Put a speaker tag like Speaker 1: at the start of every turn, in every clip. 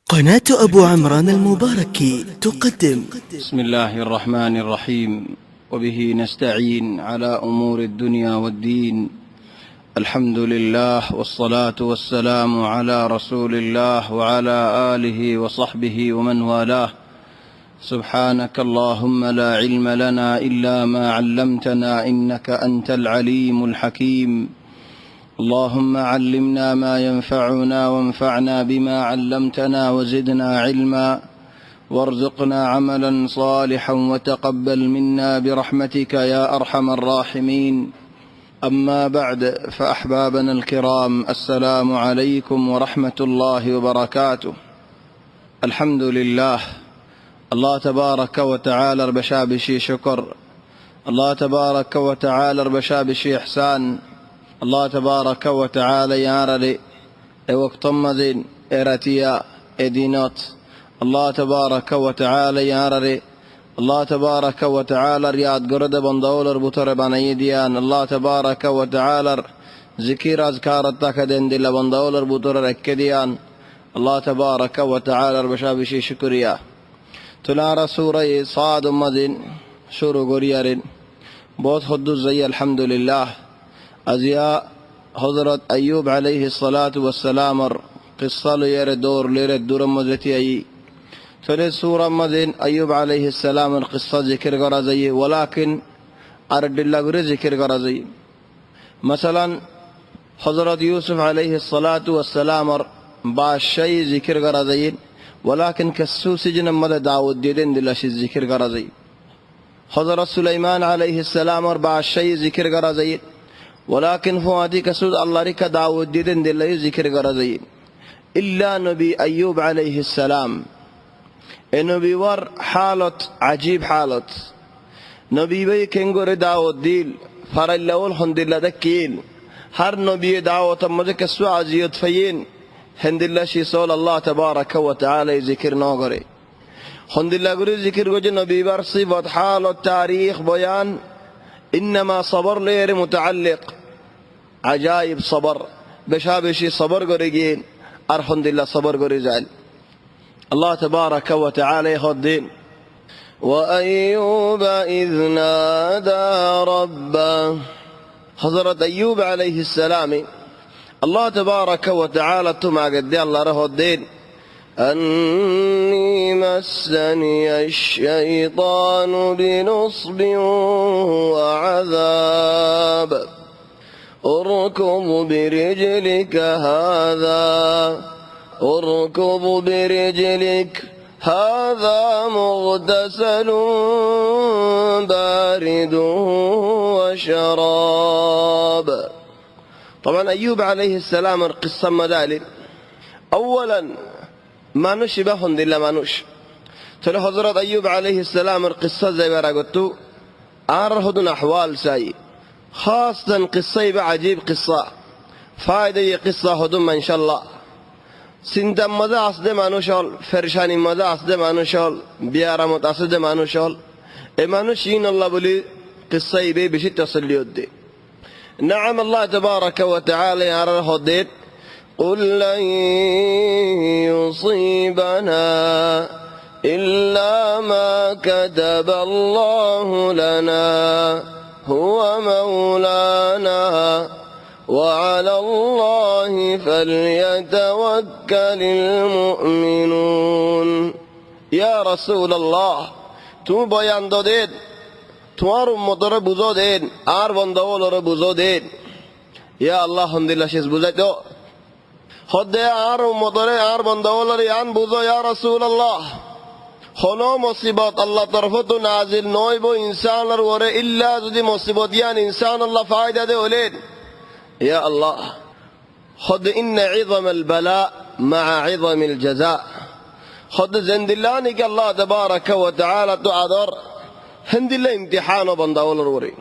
Speaker 1: قناة أبو عمران المباركي تقدم.
Speaker 2: بسم الله الرحمن الرحيم، وبه نستعين على أمور الدنيا والدين. الحمد لله، والصلاة والسلام على رسول الله وعلى آله وصحبه ومن والاه. سبحانك اللهم لا علم لنا إلا ما علمتنا، إنك أنت العليم الحكيم. اللهم علمنا ما ينفعنا وانفعنا بما علمتنا وزدنا علما، وارزقنا عملا صالحا وتقبل منا برحمتك يا أرحم الراحمين. أما بعد، فأحبابنا الكرام، السلام عليكم ورحمة الله وبركاته. الحمد لله، الله تبارك وتعالى ربشابشي شكر، الله تبارك وتعالى ربشابشي إحسان، الله تبارك وتعالى يارلي وقت مدين إرتيا إدينات، الله تبارك وتعالى يارلي، الله تبارك وتعالى رياض قرد بندولر بطر بنيديان، الله تبارك وتعالى ذكر أذكار التكدين دل بندولر بطر ركديان، الله تبارك وتعالى ربشابشي شكريا. تلار سورة صاد مدين شروع قريارين बहुत खुद्दुस जई अल्हम्दुलिल्लाह। अजिया हज़रत अय्यूब अलैहिस्सलातु वस्सलाम और क़िस्सा लेरे दौर लेरे दूर मज़ती आई थोड़े सूरा मदीन अय्यूब अलैहिस्सलाम और क़िस्सा ज़िक्र करा जाइए, वलाकिन अरडिल्ला गुरे ज़िक्र करा जाइए। मसलन हज़रत यूसुफ अलैहिस्सलातु वस्सलाम और बादशाही ज़िक्र करा जाइए, वलाकिन कस्सू सिजन मद दाऊद दीदें दिलाशी ज़िक्र करा जाइए। हज़रत सुलेमान अलैहिस्सलाम और बादशाही ज़िक्र करा जाइए, वलाकिन फुआदी कसूद अल्लाह रिका दाऊद दीदें दिलाई ज़िक्र करा जाइए। इल्ला नबी अय्यूब अलैहिस्सलाम ए नबी वर हालत अजीब हालत नबी भाई केंगोरे दाऊद दिल फरल्लाउल हंदिल्ला दकील हर नबी दावत मजे कसु अजियत फयीन हंदिल्ला शिसोल अल्लाह तबारक व तआला ज़िक्र न करे हंदिल्ला गुरे ज़िक्र को जो नबी वर सिफत हाल और तारीख बयान इन्नमा सबर लेरे मुतअल्लिक अजाइब सबर बेशाबेशी सबर करेगी और हंदिल्ला सबर करे जाए। अल्लाह तबारक व तआला खुद्दीन व अय्यूब इज़ नादा रब्बा हज़रत अय्यूब अलैहिस्सलाम अल्लाह तबारक व तआला तुम आगे दे अल्लाह रहुद्दीन अन्नी मस्सनी अश्शैतान बिनुस्ब व अज़ाब उरकुब बिरिजलिक हाज़ा मुग़तसलुन बारिदुन व शराब। طبعا अय्यूब अलैहिस्सलाम और क़िस्सा मदालिल अव्वलन मानुष बाहुन दिल्ला मानुष चलो हज़रत अय्यूब अलैहिस्सलाम और क़िस्सा ज़ेबरा गत्तु आर हदुन अहवाल साई खासतन क़िस्सा अजीब क़िस्सा फ़ायदे ये क़िस्सा हदुन इंशाअल्लाह सिंता मज़ा असदे मानुषल फरशानी मज़ा असदे मानुषल बियारा मत असदे मानुषल ए मानुषीन अल्लाह बोली क़िस्सा बे बिशी तसल्लियत दे। نعم الله تبارك وتعالى يرى هديت قل لن يصيبنا إلا ما كتب الله لنا هو مولانا وعلى الله فليتوكل المؤمنون। يا رسول الله تو بيان دوديت তোমার উম্মতরে বুঝো দেন আর বন্দাওয়ালরে বুঝো দেন ইয়া আল্লাহ হামদুলিল্লাহ শেষ বুঝাইতো হদে আর উম্মতরে আর বন্দাওয়ালরে আন বুঝো ইয়া রাসূলুল্লাহ কোনো মুসিবত আল্লাহ তরফতু নাজিল নয়বো ইনসানের ওরে ইল্লা যদি মুসিবত ইয়ান ইনসান আল্লাহ ফায়দা দে হলেন ইয়া আল্লাহ হদ ইন্না ইযমাল বালা মা ইযমিল জাযা হদ জিন্দিল্লানি কে আল্লাহ তাবারাক ওয়া তাআলা তো আদর هندي الله امتحان بنداول الوري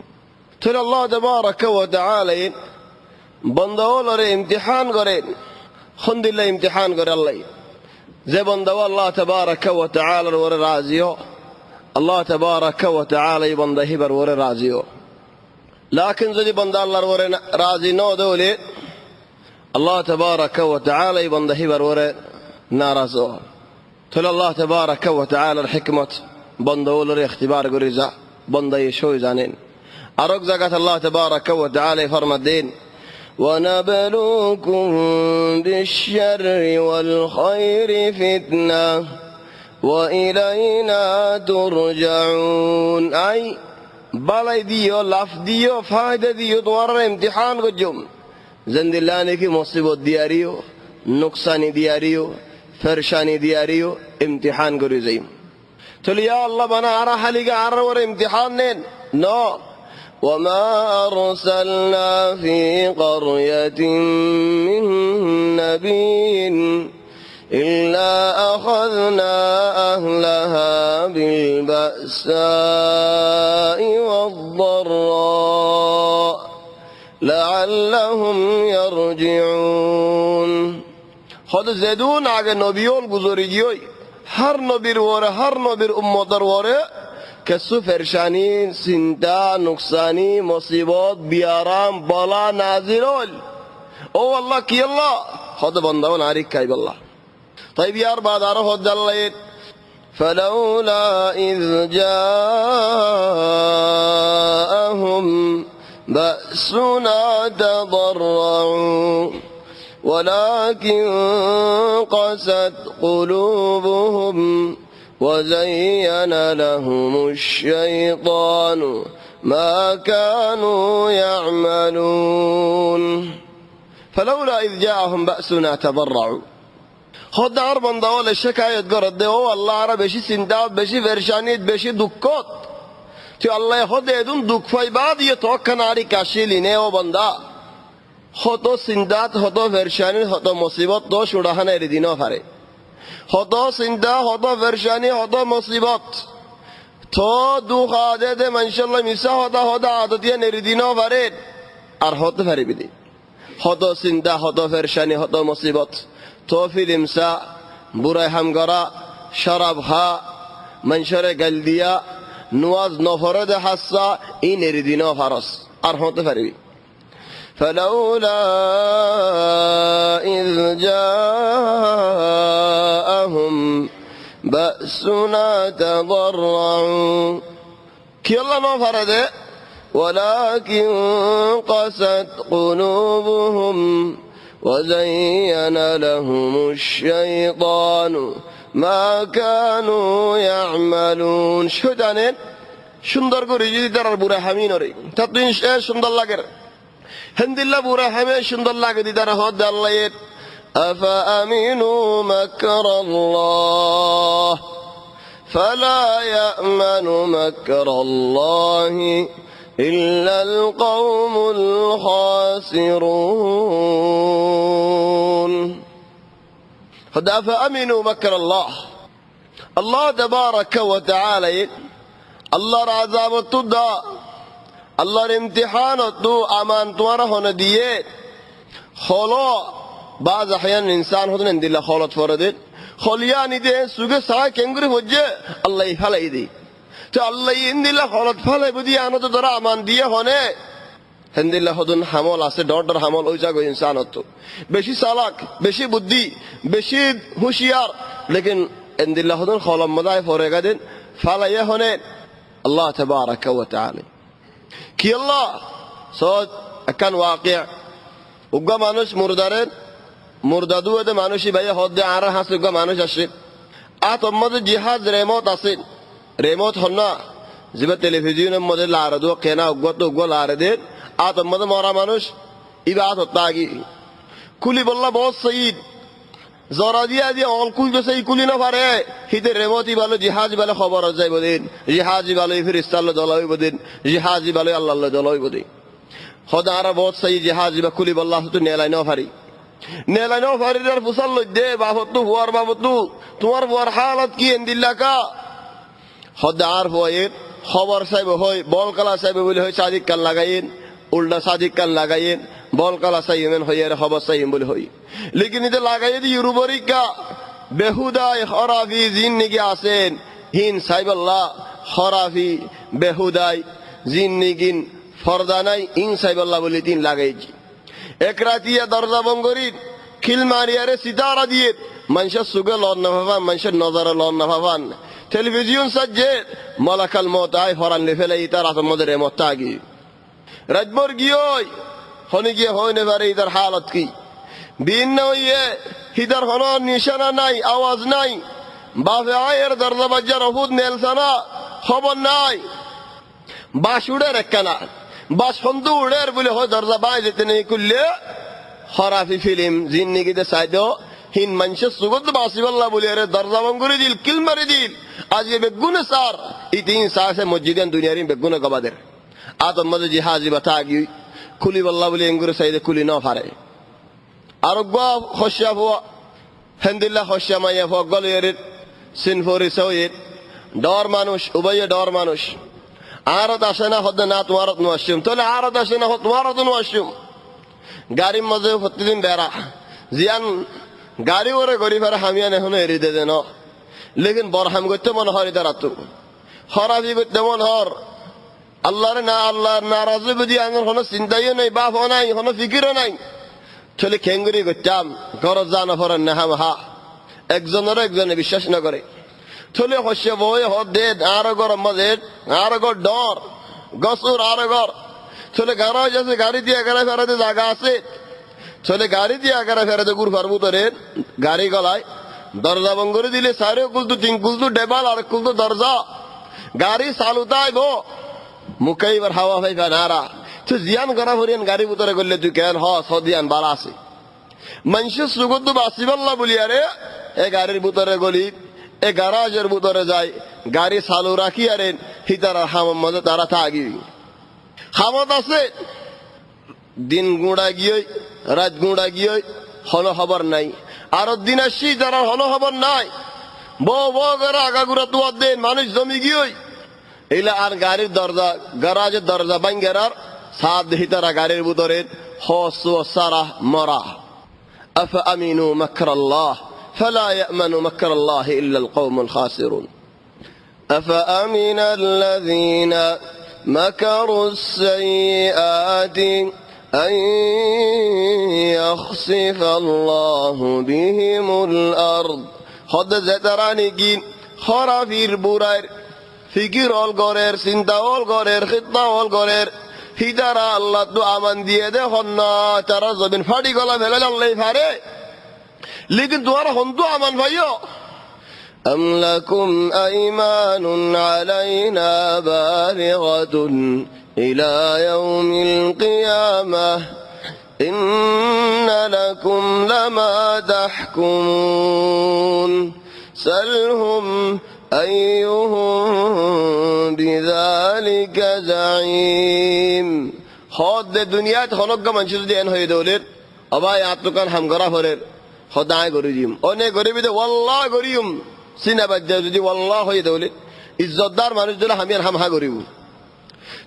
Speaker 2: ترى الله تبارك وتعالى بنداول الوري امتحان قرين هندي الله امتحان قر الله زي بنداول الله تبارك وتعالى الوري رازيو الله تبارك وتعالى بنده بر وري رازيو لكن زي بنداول الله الوري رازي نو دولي الله تبارك وتعالى بنده بر وري نارزو
Speaker 3: তাহলে আল্লাহ তাবারাকা ওয়া তাআলার হিকমত বন্দাগুলোর ইখতিবার করে যা বন্দা এসেও জানেন। আর এক জায়গায় আল্লাহ তাবারাকা ওয়া তাআলা ফরমাতেন وَنَبْلُوكُمْ بِالشَّرِّ وَالْخَيْرِ فِتْنَةً وَإِلَيْنَا تُرْجَعُونَ। আই বালাই দিও, লাফ দিও, ফায়দা দিও, তোমার ইমতিহান করজুম জিন্দিল্লানে কি মুসিবত দিয়ারিও, নুকসানি দিয়ারিও, ফেরশানি দিয়ারিও, ইমতিহান করে যাইম। তাহলে ইয়া আল্লাহ বানা আরা হালিগা আর ওর ইমতিহান নেন ন। وما أرسلنا في قرية من نبي إلا أخذنا أهلها بالبأساء والضراء لعلهم يرجعون। خود زيدون আগে নবীল গুজরি দিই হর নবীর ওরে হর নবীর উম্মতের ওরে কিছু ফেরশানি, চিন্তা, নুকসানি, মুসিবত, বিয়ারাম, বলা নাজিল হল। ও আল্লাহ কি আল্লাহ হদ বন্দাও নারিক খাইব আল্লাহ। তাই বিয়ার বাদ আরো হদ আল্লাহ فلولا إذ جاءهم بأسنا تضرعوا ولكن قست قلوبهم وزين لهم الشيطان ما كانوا يعملون فلولا إذ جاءهم بأسنا تضرعوا خود আর বান্দা হলে শিকায়ত করে দে ও আল্লাহ আর বেশি চিন্তা, বেশি পেরেশানি, বেশি দুঃখ তুই আল্লাহ হদে এদুন দুঃখ পাইবা দিয়ে তখন আরি কাশিলি নে ও বান্দা হত চিন্তাত, হত পেরেশানি, হত মুসিবত তো সুড়াহানে এরি দিন পারে। হত চিন্তা, হত পেরেশানি, হত মুসিবত তো দুঃখ আদে দে মানশাল্লাহ মিশা হতা হতা আদতিয়া নেরি দিন পারে আর হতে পারিবি দি। হত চিন্তা, হত পেরেশানি, হত মুসিবত তো ফিলিমসা, বুড়াই হাম করা, শরাব খা, মানুষরে গাল দিয়া, নুয়াজ নফরে দে হাসা ই নেরি দিন ফারস আর হতে পারিবি। فلولا إذ جاءهم بأسنا تضرعوا কি আল্লাহ না পারে দে ولكن قست قلوبهم وزين لهم الشيطان ما كانوا يعملون। শো জানেন সুন্দর করে যদি তার বুড়া হামিন রে তা তুই সুন্দর লাগে হিন্দিল্লা বুড়া হামে সুন্দর লাগে দিদার হদ আল্লাহ أفأمنوا مكر الله فلا يأمن مكر الله إلا القوم الخاسرون। هذا أفأمنوا مكر الله الله تبارك وتعالى الله عذاب التدى আল্লাহর ইমতিহানত তো আমান তোমার হন দিয়ে হলো বাজ আহয়ান ইনসান হতেন দিল্লা খলত ফরদে খলিয়ানি দে সুগে সারা কেঙ্গুরি হজ্জে আল্লাহ ফালাই দি তো আল্লাহ ইনদিল্লা খলত ফালাই বুদি আনত ধরা আমান দিয়ে হনে হিন্দিল্লা হদুন হামল আছে ডর হামল ওই জায়গা ইনসানত তো বেশি চালাক, বেশি বুদ্ধি, বেশি হুঁশিয়ার লেকিন ইনদিল্লা হদুন খলম মদায় ফরেগা দিন ফালাইয়া হনে আল্লাহ তাবারাকা ওয়া তাআলা কি আল্লাহ সদ একান ওয়াকিয়া উগ্গা মানুষ মুরদারের মুরদাদু এতে মানুষই ভাইয়া হদ্দে আর হাসে উগ্গা মানুষ আসে আতম্মদ জিহাদ রেমত আছে রেমত হন না যেবা টেলিভিশনের মধ্যে লারদু কেনা উগ্গত উগ্গ লারে দে আতম্মদ মরা মানুষ ইবাদ হত্যা আগি কুলি বললা বহুত সঈদ জরা দিয়া দিয়ে অলকুল তো সেই কুলি না পারে হিতে রেমতি ভালো জিহাজি ভালো খবর যাইব দিন জিহাজি ভালো ফিরিস্তাল্লাহ দলাইব দিন জিহাজি ভালো আল্লাহ দলাইব দিন হদা আর বহুত সেই জিহাজি বা কুলি বল্লাহ তো নেলাই না পারি নেলাই না পারি আর ফুসাল দে বাবতু হুয়ার বাবতু তোমার বুয়ার হালত কি এন্দিল্লা কা হদা আর হয়ে খবর সাহেব হয় বল কালা সাহেব বলে হয় সাদিক কাল লাগাইন উল্টা সাদিক কাল লাগাইন বল কালা সাইমেন হইয়ার খবর সাইম বলে হই লেকিন এটা লাগাই দি ইউরোবরিকা বেহুদাই খরাফি জিন্নিগি আছেন হিন সাইবাল্লাহ খরাফি বেহুদাই জিন্নিগিন ফরদানাই ইন সাইবাল্লাহ বলে তিন লাগাইছি এক রাতিয়া দরজা বঙ্গরি খিল মারিয়ারে সিতারা দিয়ে মানুষের সুগে লন না ভাবান, মানুষের নজরে লন না ভাবান, টেলিভিশন সাজে মালাকাল মত আয় ফরান লে ফেলে ইতার আসর মধ্যে রেমত আগি রাজবর গিয়ে হনে গিয়ে হয় না পারে ইতার হালত কি ভিন্ন হইয়ে হিতার হন নিশানা নাই, আওয়াজ নাই, বাপে আয়ের দরজা বাজার ওহুদ নেলসানা খবর নাই, বাস উড়ের একখানা বাস সন্তু উড়ের বলে হয় দরজা বাই যেতে নেই করলে হরাফি ফিল্ম জিন্দিগিতে চাইদ হিন মানুষের সুগত বাসিবাল্লাহ বলে আরে দরজা বন্ধ করে দিল, কিল মারি দিল, আজকে বেগুনে সার ইতিন সাসে মসজিদেন দুনিয়ারি বেগুনে গবাদের আতম মধ্যে জি হাজি বাতা আগি খুলি বল্লাহ বলে এঙ্গুরে চাইদে খুলি ন পারে আরোগ্য হস্যা হওয়া হেন্দিল্লা হস্যা মাইয়া ফগল এর সিনফরি সৈয়দ ডর মানুষ উভয়ে ডর মানুষ আরত আসে না হদ না তোমারত নোয়াসিম তাহলে আরত আসে না তোমারত নোয়াসিম গাড়ির মধ্যে প্রতিদিন বেড়া জিয়ান গাড়ি ওরে গরিবের হামিয়ান এখন এড়ি দে দেন লেকিন বরহাম করতে মনে হয় দাঁড়াতো হরাবি করতে মন হর আল্লাহরে না আল্লাহর নারাজি বুঝি আমার কোনো চিন্তাইও নাই, বাপ নাই, কোনো ফিকিরও নাই, চলে খেঙ্গুরি করতাম ঘর জানা ফরেন না হা একজনের একজনে বিশ্বাস না করে চলে হসে বই হদ দে আরো গরম মজে আরো গর ডর গসুর আরো গর চলে গাড়ি আছে গাড়ি দিয়ে গাড়ি ফেরাতে জায়গা আছে চলে গাড়ি দিয়ে গাড়ি ফেরাতে গুড় ফারবু তোরে গাড়ি গলায় দরজা বন্ধ করে দিলে সারে কুলতু তিন কুলতু ডেবাল আর কুলতু দরজা গাড়ি চালুতাই বো মুখে এবার হাওয়া ফাইফা নারা তুই জিয়ান করা ভরিয়ান গাড়ি ভিতরে করলে তুই কেন হদিয়ান বালা আছে মানুষের সুগন্ধ বাসিবাল্লাহ বলি আরে এ গাড়ির ভিতরে গলি এ গারাজের ভিতরে যায় গাড়ি চালু রাখি আরে হিতারা হামার মধ্যে তারা থাকি হামত আছে দিন গুঁড়া গিয়ে রাত গুঁড়া গিয়ে হন খবর নাই আর দিন আসি যারা হন খবর নাই বউ বউ করে আগাগুড়া তুয়ার দেন মানুষ জমি গিয়ে এইলা আর গাড়ির দরজা গারাজের দরজা বাঙ্গেরার সাদ হিতারা গাড়ির ভিতরে হস সারা মরা আফা আমিনু মাকরাল্লাহ فلا يأمن مكر الله إلا القوم الخاسرون أفأمن الذين مكروا السيئات أن يخسف الله بهم الأرض خد زتراني جين خرافير بوراير ফিকির অল গরের চিন্তা অল গরের খিদমা অল গরের হিদারা আল্লাহ তো আমান দিয়ে দে হন্না তারা জমিন ফাড়ি গলা ফেলে আল্লাহ ফারে লেকিন তোমার হন্তু আমান ভাইও أم لكم أيمان علينا بالغة إلى يوم القيامة إن لكم لما تحكمون سلهم أيهم بذلك زعيم خود الدنيا خلق من شد دين هي دولت أبا يعطوكان هم غرا فرر خداي غريم أني غريب ده والله غريم سينا بجدي والله هي دولت ইজ্জতদার মানুষদের আমি আর হামহা করিব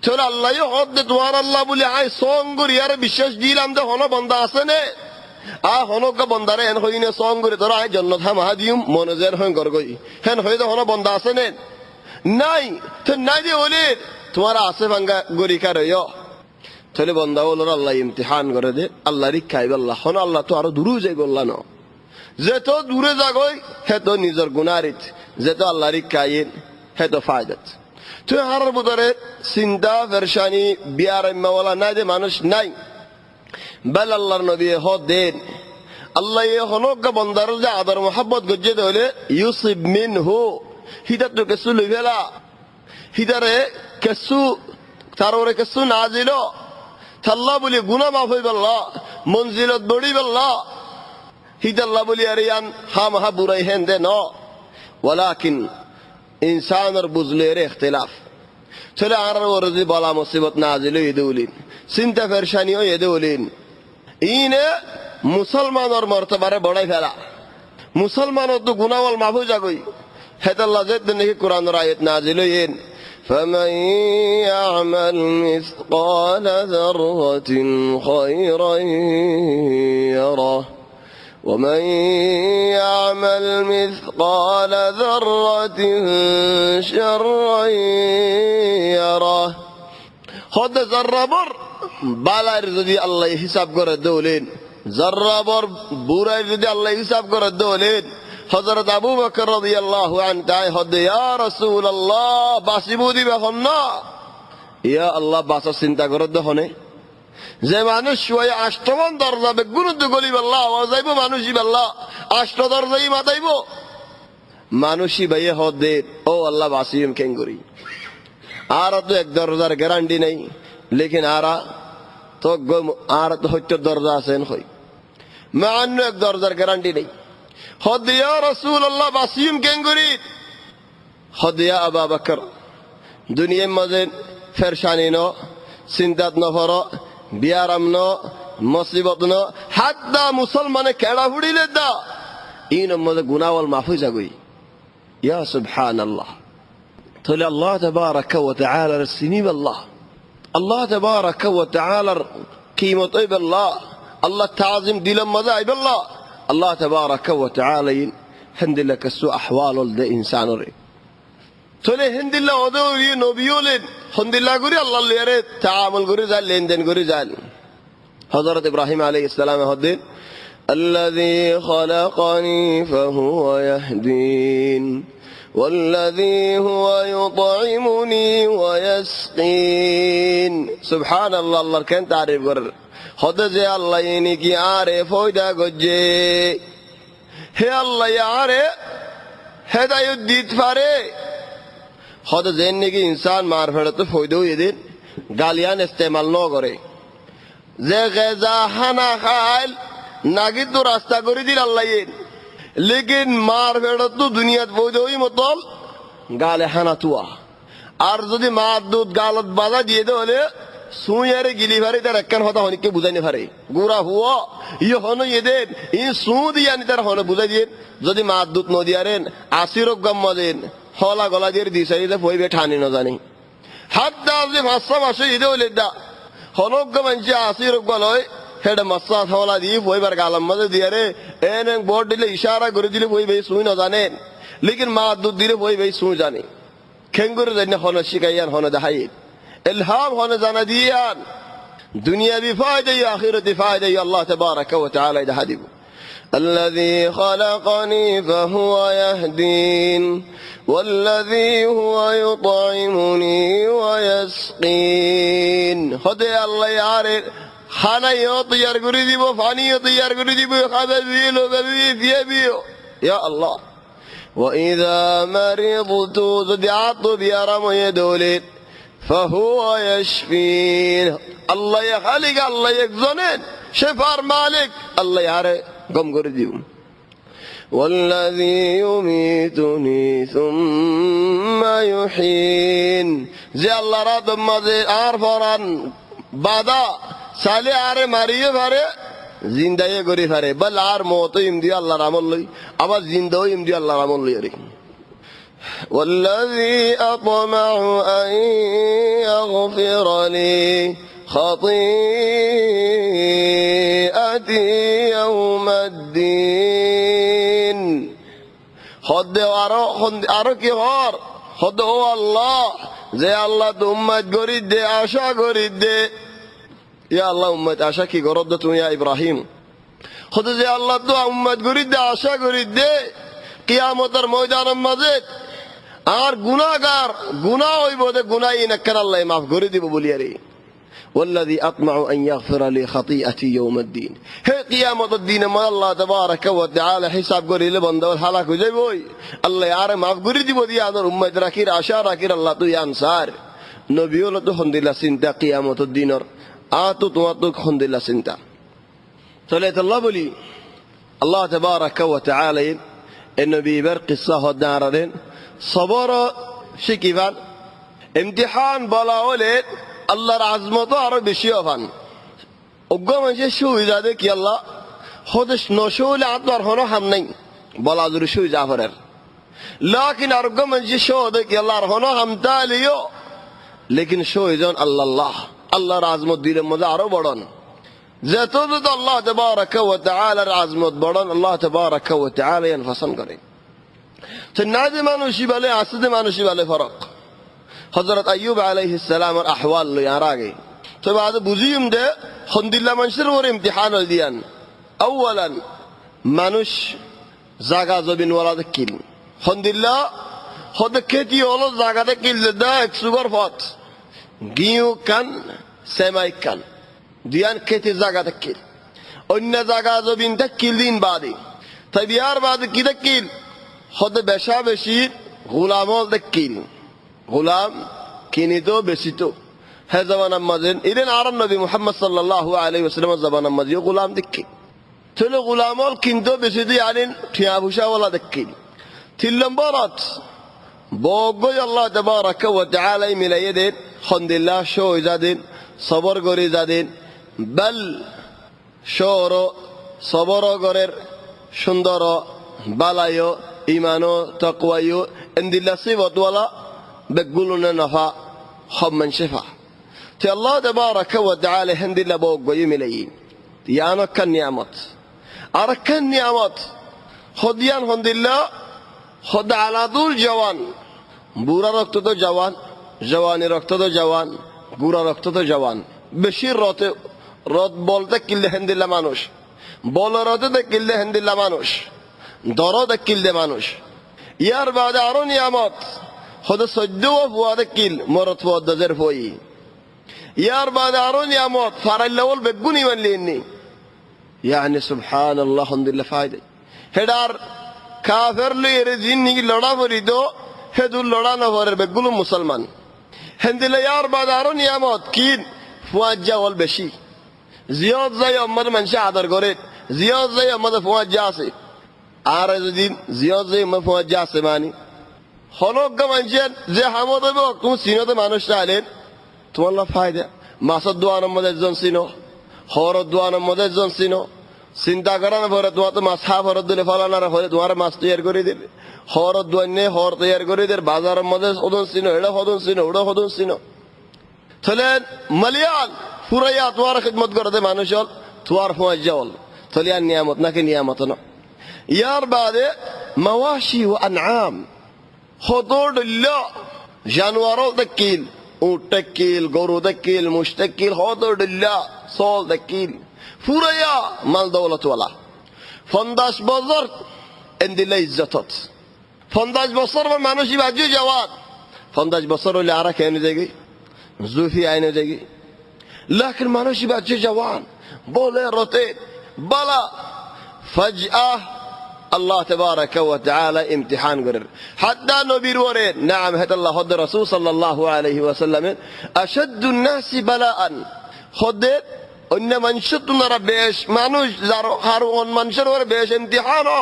Speaker 3: চল আল্লাহ হদ তোমার আল্লাহ বলে আয় সঙ্গরি আর বিশ্বাস দিলাম যে হন বন্দা আছে নে আ হনক বন্দারে এন হইনে সঙ্গরি তোরা আয় জন্নত হামহা দিম মনোজের হন কর গই হেন হই হন বন্দা আছে নে নাই তো নাই যে বলে তোমার আছে ভাঙ্গা গরি কার হইও চলে বন্দা বলল আল্লাহ ইমতিহান করে দে আল্লাহ রিখাইব আল্লাহ হন আল্লাহ তো আরো দূরে যাই বললা না যে তো দূরে যাগই হে তো নিজের গুনারিত যে তো আল্লাহ রিখাইন হেতো ফায়দাত তুই হারার ভিতরে চিন্তা পেরেশানি বিয়ার মাওলা নাই যে মানুষ নাই বেল আল্লাহর নবী হদ দেন আল্লাহ হনক বন্দার যে আদর মোহাব্বত গজ্জে হলে ইউসিব মিনহু হিদাত তো কেসু লই ফেলা হিদারে কেসু তারপরে কেসু নাজিল আল্লাহ বলি গুনাহ মাফ হই বল্লা মঞ্জিলত বড়ি বল্লা হিদাল্লাহ বলি আরে ইয়ান হাম হা বুরাই হেন দে ন ওয়ালাকিন इंसान और बुजलेर इख्तिलाफ चले आर वरजी बला मुसीबत नाजिल यदुलिन चिंता परेशानी हो यदुलिन इने मुसलमान और मर्तबारे बढ़ाई फेला मुसलमान तो गुनाहल माफू जागई हेदल्लाह जद ने कुरान और आयत नाजिल इन فمن يعمل مثقال ذرة خيرا يره ومن يعمل مثقال ذرة شرا يره خد ذرة بر بالا رضي الله حساب করে দৌলেন যারা বর বুড়াই যদি আল্লাহ হিসাব করে দলেন হযরত আবু বকর রাদিয়াল্লাহু আনহু তাই হদে ইয়া রাসূলুল্লাহ বাসিবু দিবে হন না ইয়া আল্লাহ বাসা চিন্তা করে দহনে যে মানুষ ওই আষ্টমন দরজা বেগুনুদ গলি আল্লাহ আওয়াজ আইবো মানুষই আল্লাহ আষ্ট দরজাই মাতাইবো মানুষই ভাইয়ে হদে ও আল্লাহ বাসিম কেঙ্গুরি আর তো এক দরজার গ্যারান্টি নেই লেকিন আর তো হচ্ছে দরজা আছেন হই মান্য এক দরজার গ্যারান্টি নেই হদিয়া রাসূলুল্লাহ বাসিম কেঙ্গুরি হদিয়া আবু বকর দুনিয়ার মাঝে ফেরশানি ন চিন্তাত নফর বিয়ারাম ন মুসিবত ন হাত্তা মুসলমানে কেড়া ফুড়িলে দা ইন মধ্যে গুনাহওয়াল মাফুজ আগই ইয়া সুবহানাল্লাহ তাহলে আল্লাহ তাবারাকা ওয়া তাআলার সিনিব আল্লাহ তাবারাকা ওয়া তাআলার কিমত আল্লাহ আল্লাহ তাজিম দিলম মজা আল্লাহ আল্লাহ তাবারাকা ওয়া তাআলা হামদুলিল্লাহ কাসু আহওয়াল দে ইনসানরে তাহলে হামদুলিল্লাহ ওদে নবিয়লেন হামদুলিল্লাহ করি আল্লাহ লিয়ারে তাআমুল করে যায় লেনদেন করে যায় হযরত ইব্রাহিম আলাইহিস সালাম হদেন الذي خلقني فهو يهدين والذي هو يطعمني ويسقين سبحان الله الله كان تعرف قر خد زي الله ينكي عارف ويدا گجے ہے اللہ یارے ہدایت دیت فارے خد زینگی انسان معرفت فائدہ یدین گالیان استعمال نہ کرے زے غذا ہنا خال নাগিদ তো রাস্তা করে দিল আল্লাহ লেকিন মার ফেরত তো দুনিয়াত বৈধই মতল গালে হানা তুয়া আর যদি মার দুধ গালত বাধা দিয়ে দেলে সুয়ারে গিলি ভারে তার একখান হতা হনিকে বুঝাইনি পারে গুড়া হুয়া ইয়ে হন এদের ই সু দিয়ে আনি তার হন বুঝাই দিয়ে যদি মার দুধ নদিয়ারেন আসিরক গম্মা দেন হলা গলা দিয়ে দিশাইতে পইবে ঠানি না জানি হাত দা যে ভাষা মাসে ইদে হলে দা হনক গমানছে আসিরক গলয় হেড মাসা হলা দিয়ে পইবার গালাম মধ্যে দিয়ে রে এনে বোর্ড দিলে ইশারা করে দিলে পই ভাই শুই না জানেন লেকিন মার দুধ দিলে পই ভাই শুই জানে খেঙ্গুরে জানে হন শিখাইয়ান হন দেখাই ইলহাম হন জানা দিয়ান দুনিয়া বি ফায়দা আখিরাতি ফায়দা আল্লাহ তাবারাকা ওয়া তাআলা ইদা হাদিব الذي خلقني فهو يهدين والذي هو يطعمني ويسقين خدي الله يعرف খানাইও তৈয়ার করে দিব পানিও তৈয়ার করে দিব খাবে দিলো দিও ইয়া আল্লাহ واذا مرضت যদি আতো বিয়ারাম হয়ে দৌলত فهو يشفين আল্লাহ খালিক আল্লাহ একজনের শিফার মালিক আল্লাহ আরে গম করে দিও والذي يميتني ثم يحين যে আল্লাহ রাত মাঝে আর ফরান বাদা সালে আরে মারিয়ে পারে জিন্দায়ে করি পারে বল আর মত ইমদি আল্লাহর আমল লই আবার জিন্দাও ইমদি আল্লাহর আমল লই রে والذي اطمع ان يغفر لي خطيئتي يوم الدين خد আরো কি হর খদ ও আল্লাহ যে আল্লাহ তো উম্মত গরি দে আশা করি দে ইয়া আল্লাহ উম্মত আশা কি গরদ তুমি ইয়া ইব্রাহিম খোদা যে আল্লাহ তো উম্মত গরি দে আশা করি দে কিয়ামতের ময়দানের মাঝে আর গুনাহগার গুনাহ হইব দে গুনাহই নাকার আল্লাহ maaf করে দিব বলিয়া রে والذي اطمع ان يغفر لي خطيئتي يوم الدين হে কিয়ামতের দিনে মা আল্লাহ তাবারাকা ওয়া তাআলা হিসাব করিলে বান্দা হালাক হয়ে যাবে ওই আল্লাহ আর maaf করে দিব দিয়া আর উম্মত রাখির আশা রাখির আল্লাহ তুই আনসার নবী হলো তো হন্দিলা চিন্তা কিয়ামতের দিনের আতো তোমার তো খন্দিলা চিন্তা চলে তো আল্লাহ বলি আল্লাহ তাবারাকা ওয়া তাআলা এই নবীর কিসসা হদারারেন সবর শিকিবান ইমতিহান বলা হলে আল্লাহর আজমত আরো বেশি হবান অজ্ঞ মানুষের সুবিধা দে কি আল্লাহ হদেশ নশৌলে আত্মার হনো হাম নাই বলা জুড়ে সুবিধা ফরের লাকিন অজ্ঞ মানুষের শো দে কি আল্লাহর হনো হামতা লিও লেকিন শোজন আল্লাহ আল্লাহর আজমত দিলের মধ্যে আরো বড়ন যত যত আল্লাহ তাবারাকা ওয়া তাআলার আজমত বড়ন আল্লাহ তাবারাকা ওয়া তাআলা ইনফাসান করে তো নাজে মানুষই বলে আসদে মানুষই বলে ফরক হযরত আইয়ুব আলাইহিস সালামের আহওয়াল লই আর আগে তো বাদ বুঝিম দে খন্দিল্লা মানুষের ওর ইমতিহান দিয়ান أولا মানুষ জাগা জমিন ওয়ালা কিল হন্দিল্লা হদ খেতি হলো জাগাতে কিল দা এক সুগার ফত গিউ কান সেমাই কান দিয়ান খেতি জাগাতে কিল অন্য জাগা জমিন তা কিল দিন বাদে তাই বিয়ার বাদে কি কিল হদ বেশা বেশি গোলামল কিল গোলাম কিনিতো বেশিতো হে জামানার মাঝে ইরেন আর নবী মুহাম্মদ সাল্লাল্লাহু আলাইহি ওয়াসাল্লামের জামানার মাঝে গোলাম দেখি তাহলে গোলামল কিন্তু বেশি দিয়ে আনেন ঠিয়া ভুষাওয়ালা দেখি 3 নম্বরত বগই আল্লাহ তাবারাকা ওয়া তাআলা মিলাইয়ে দেন আলহামদুলিল্লাহ শো যাদেন সবর করে যাদেন বল শোর সবর গরের সুন্দর বালায়ো ইমানো তাকওয়ায়ো ইনদিল্লাহ সিবতওয়ালা বেগুলুনা নফা হম্মান শিফা তে আল্লাহ তাবারাকা ওয়া তাআলা আলহামদুলিল্লাহ বগই মিলাই ইয়ানো কান নিয়ামত আরকান নিয়ামত হদিয়ান আলহামদুলিল্লাহ হদ আলাদুল জওয়ান বুড়া রক্ত তো জওয়ান জওয়ানি রক্ত তো জওয়ান বুড়া রক্ত তো জওয়ান বেশি রত বলতে কিল্লে আলহামদুলিল্লাহ মানুষ বলরতে কিল্লে আলহামদুলিল্লাহ মানুষ দরদ কিল্লে মানুষ ইয়ার বাদে আরো নিয়ামত হদ সদ্য ফুয়াদে কিল মরত ফুয়াদের ফই ইয়ার বাদে আরো নিয়ামত ফারাইল্লাউল বেগুনি মানলিনি يعني سبحان الله الحمد لله فايدة هدار كافر لير جيني لڑا فريدو هدو لڑا نفر بقولوا مسلمان هندلا يار بادارون يامات كين فواجه والبشي زياد زي أمد منشأ عدر قريت زياد زي أمد فواجه سي عارض الدين زياد زي أمد فواجه سماني خلوق كمانشان زي حمود بوقت تم سينو تمانوش تعلين تو الله فايدة ما صدوان أمد الزن سينو হর দোয়ান মধ্যে জন সিনো চিন্তা করা না পরে তোমার তো মাছ খা ফরত দিলে ফলানা হলে তোমার মাছ তৈরি করে দিবে হর দোয়ানে হর তৈরি করে দিলে বাজারের মধ্যে হদন সিনো এটা হদন সিনো ওটা হদন সিনো তাহলে মালিয়ান ফুরাইয়া তোমার খিদমত করতে মানুষ হল তোমার ফোঁয়াজ হল তাহলে আর নিয়ামত নাকি নিয়ামত না ইয়ার বাদে মাওয়াশি ও আনআম হদর দিল্লা জানোয়ারও দেখিল উট দেখিল গরু দেখিল মুষ দেখিল হদর দিল্লা সল দেখিল ফুরাইয়া মাল দৌলত ওয়ালা 50 বছর এন্দিলে ইজ্জতত 50 বছর মানুষই বাজু জওয়ান 50 বছর হলে আর কেন যায়গি জুফি আইনে যায়গি লাকিন মানুষই বাজু জওয়ান বলে রতে বালা فجأة الله تبارك وتعالى امتحان قرر حتى نبير ورين نعم هذا الله هذا الرسول صلى الله عليه وسلم أشد الناس بلاء خدت أن منشط نرى بيش مانوش زارو هارون منشر ورا بيش امتحانه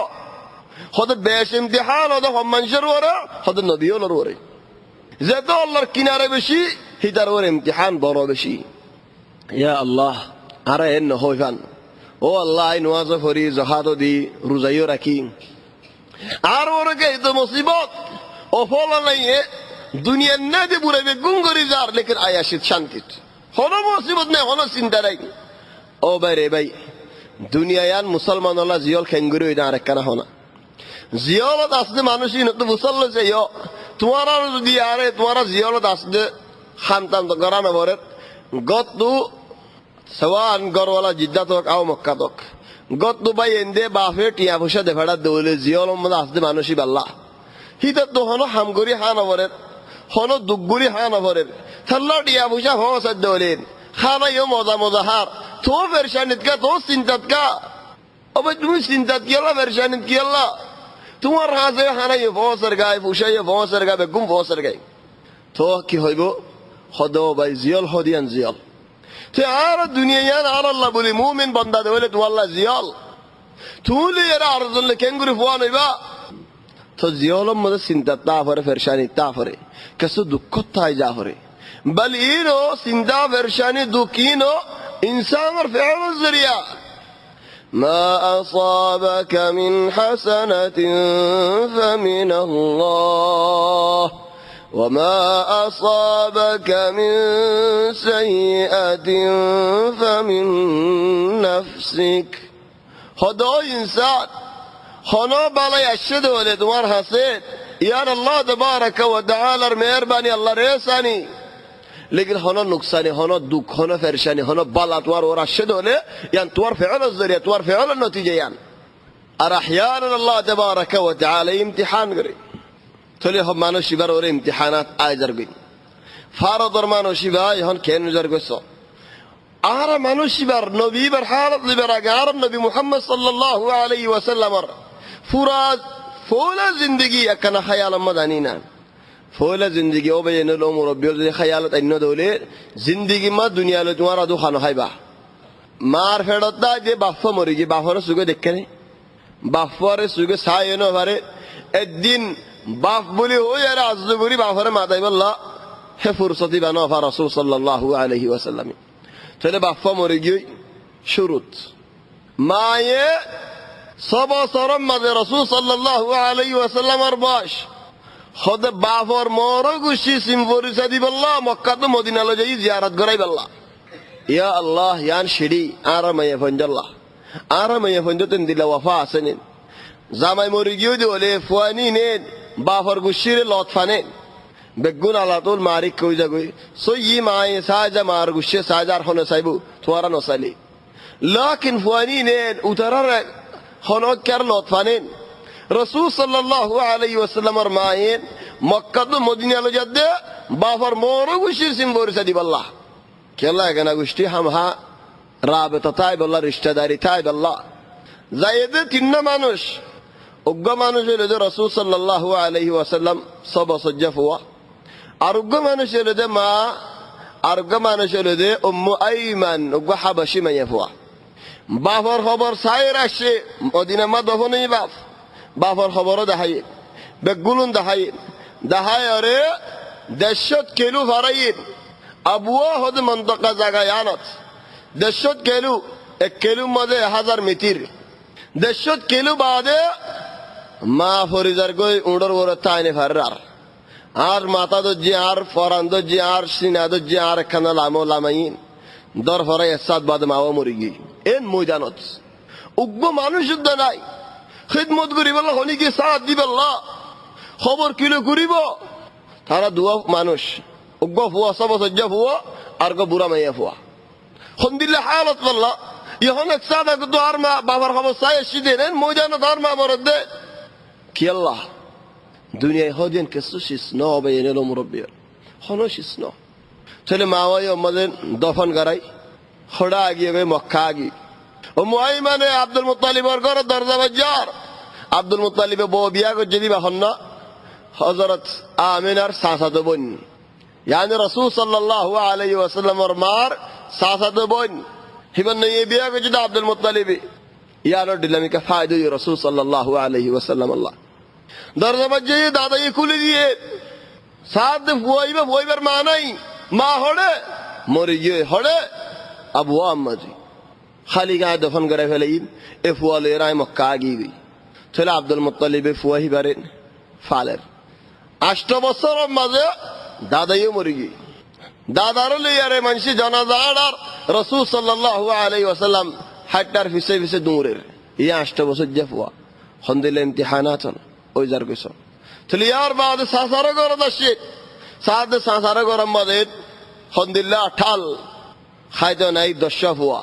Speaker 3: خدت بيش امتحانه ده هم منشر ورا خدت النبي ورا زاد الله كنارة بشي هدار ورا امتحان برا بشي يا الله أرى إنه هو فان ও আল্লাহ নওয়াজ ফরি জাহাদ দি রোজাইও রাখি আর ওর কে তো মুসিবত ও ফলা নাই দুনিয়ার না যে পুরো বেগুন করি যার লেকিন আয়াশিত শান্তি হলো মুসিবত নাই হলো চিন্তা নাই ও বাইরে ভাই দুনিয়ায়ান মুসলমান হলা জিয়ল খেঙ্গুরি হই না আর কেন হনা জিয়লত আসলে মানুষই তো মুসল্লা চাই তোমার যদি আরে তোমার জিয়লত আসলে খানতান তো গরানো ভরে গত سواء غرولا جدتك او مكتك قد دبي اندي بافيت يا فشا دفڑا دول زيول من اسد مانوشي بالله هيت تو هنو حمغوري خانه ورت هنو دغوري خانه ورت ثلا يا فشا هو سدولين خانه يوم مظاهر تو فرشانت کا تو سنتت کا اب تم سنتت يلا فرشانت کی الله তোমার হাতে খানা ये ফসর গায় ফুশা ये ফসর গায় বেগুম ফসর গায় তো কি হইবো খদ ভাই জিয়ল হদিয়ান জিয়ল تعالى الدنيا يانا على الله بولي مؤمن بندا دولت والله زيال تولي يرى عرض الله كنغري فوانا با تو زيال مدى سنتا تافر فرشاني تافر كسو دكت تاي جافر بل إينو سنتا فرشاني دكينو إنسان رفعه الزريا ما أصابك من حسنة فمن الله وما أصابك من سيئة فمن نفسك هذا إنسان خنا بلا يشهد ولد ورهسيت يا الله تبارك وتعالى مهرباني الله ريساني लेकिन हनो नुकसानी हनो दुख हनो परेशानी हनो बाला तुम्हार और अशद होले यान तुम्हार फ़िअल ज़रिया तुम्हार फ़िअल नतीजे यान और अहयान अल्लाह तबारक व तआला इम्तिहान करे थोले हम मानो शिबार और इम्तिहानात आय जरगई फारो दर मानो शिबा यहन केन जरगसो आरा मानो शिबार नबी बर हालत लिबर आगार नबी मुहम्मद सल्लल्लाहु अलैहि वसल्लम पूरा फौला जिंदगी अकना ख्याल मदानीना फौला जिंदगी ओ बे नो मुरब्बियो जे ख्यालत अन्नो दोले जिंदगी मा दुनिया लो तुम्हारा दो खानो खाइबा मार फेडता जे बाफा मरिगी बाफर सुगे देखने बाफरे सुगे सायनो बारे একদিন বাপ বলি হই আর আজগুরি বাফরে মাদাই বল্লা হে ফুরসতি বানো ফা রাসূল সাল্লাল্লাহু আলাইহি ওয়াসাল্লাম তাহলে বাফা মরে গই শুরুত মায়ে সব সরম মাদে রাসূল সাল্লাল্লাহু আলাইহি ওয়াসাল্লামের বয়স খোদে বাফর মরো গুছি সিমফরি সাদি বল্লা মক্কা তো মদিনা লো যাই জিয়ারত করাই বল্লা ইয়া আল্লাহ ইয়ান শিরি আরামায়ে ফঞ্জাল্লাহ আরামায়ে ফঞ্জতেন দিলা ওয়াফা আসেন জামাই মরে গিয়ে দিলে ফুয়ানি নে বাফর গুছিরে লতফানে বেগুন আলাতুল মারিক কই যাগই সই মাই সাজা মার গুছে সাজার হনে সাইবু তোরা নসালি লাকিন ফুয়ানি নে উতারার হনো কার লতফানে রাসূল সাল্লাল্লাহু আলাইহি ওয়াসাল্লামের মায়ের মক্কা তো মদিনা লো যাদে বাফর মরো গুছির সিমবর সাদি আল্লাহ কেলা গানা গুষ্টি হামহা রাবতা তাই আল্লাহ রিশতাদারি তাই আল্লাহ যায়েদে তিন মানুষ উগ্র মানুষ হলো যে রাসূল সাল্লাল্লাহু আলাইহি ওয়াসাল্লাম সব সজ্জাফুয়া আর উগ্র মানুষ হলো যে মা আর উগ্র মানুষ হলো যে উম্মু আইমান উগ্র হাবাশি মাইয়াফুয়া বাফর খবর সাইর আসে মদিনা মা দফনই বাফর খবরও দেখাই বেগুলুন দেখাই আরে দেশত কেলু ফারাইন আবুয়া হদ মন্তকা জায়গায় আনত দেশত কেলু এক কেলু মধ্যে 1000 মিটার দেশত কেলু বাদে মা ফরিজার গই উড়র ওর তাইনে ফারার আর মাথা দজি আর ফরান দজি আর সিনা দজি আর খানা লামো লামাইন দর ফরাই সাত বাদ মাও মরিগি এন ময়দানত উগ্র মানুষ যুদ্ধ নাই খিদমত করিব হনি কি সাথ দিবেল্লা খবর কিলো করিব তারা দুয়া মানুষ উগ্র ফুয়া সব সজ্জা ফুয়া আর গো বুড়া মাইয়া ফুয়া হন্দিল্লা হালত বল্লা ইহন এক সাদা তো আর মা বাবার খবর সাই সিদেন ময়দানত আর মা মরদে কি আল্লাহ দুনিয়ায় হদিন কিছু শিষ্ণ হবে এনেলো মুরব্বিয়ার হনো শিষ্ণ ছেলে মাওয়াই আমাদের দফন করাই খোড়া আগিয়ে গিয়ে মক্কা আগি ও মুআই মানে আব্দুল মুত্তালিবর ঘর দরজা বাজার আব্দুল মুত্তালিবে বউ বিয়া করছে দিবা হন্না হযরত আমিনার সাসাতো বোন ইয়ানি রাসূল সাল্লাল্লাহু আলাইহি ওয়াসাল্লামের মার সাসাতো বোন হিবন নিয়ে বিয়া করছে আব্দুল মুত্তালিবে ইয়ার দিলামিকা ফায়দা রাসূল সাল্লাল্লাহু আলাইহি ওয়াসাল্লাম আল্লাহ দরজা বাজিয়ে দাদাই খুলে দিয়ে সাদ ফুয়াইবার মা নাই মা হড়ে মরে গিয়ে হড়ে আবু আম্মাজি খালি গায়ে দফন করে ফেলেই এ ফুয়ালে রায় মক্কা আগিয়ে গই ছেলে আব্দুল মুত্তালিবে ফুয়াহি বারেন ফালের 8 বছর মাঝে দাদাইও মরে গিয়ে দাদারও লইয়ারে মানুষ জানাজা আর রাসূল সাল্লাল্লাহু আলাইহি ওয়াসাল্লাম হাটটার ফিসে দূরের এই 8 বছর যে ফুয়া হন্দিলে ইমতিহানাত ওই যার কইছ তাহলে ইয়ার বাদ সাসারে গরম আসে সাসারে গরম বাদে হন্দিল্লা ঠাল খাইতো নাই 10 ফুয়া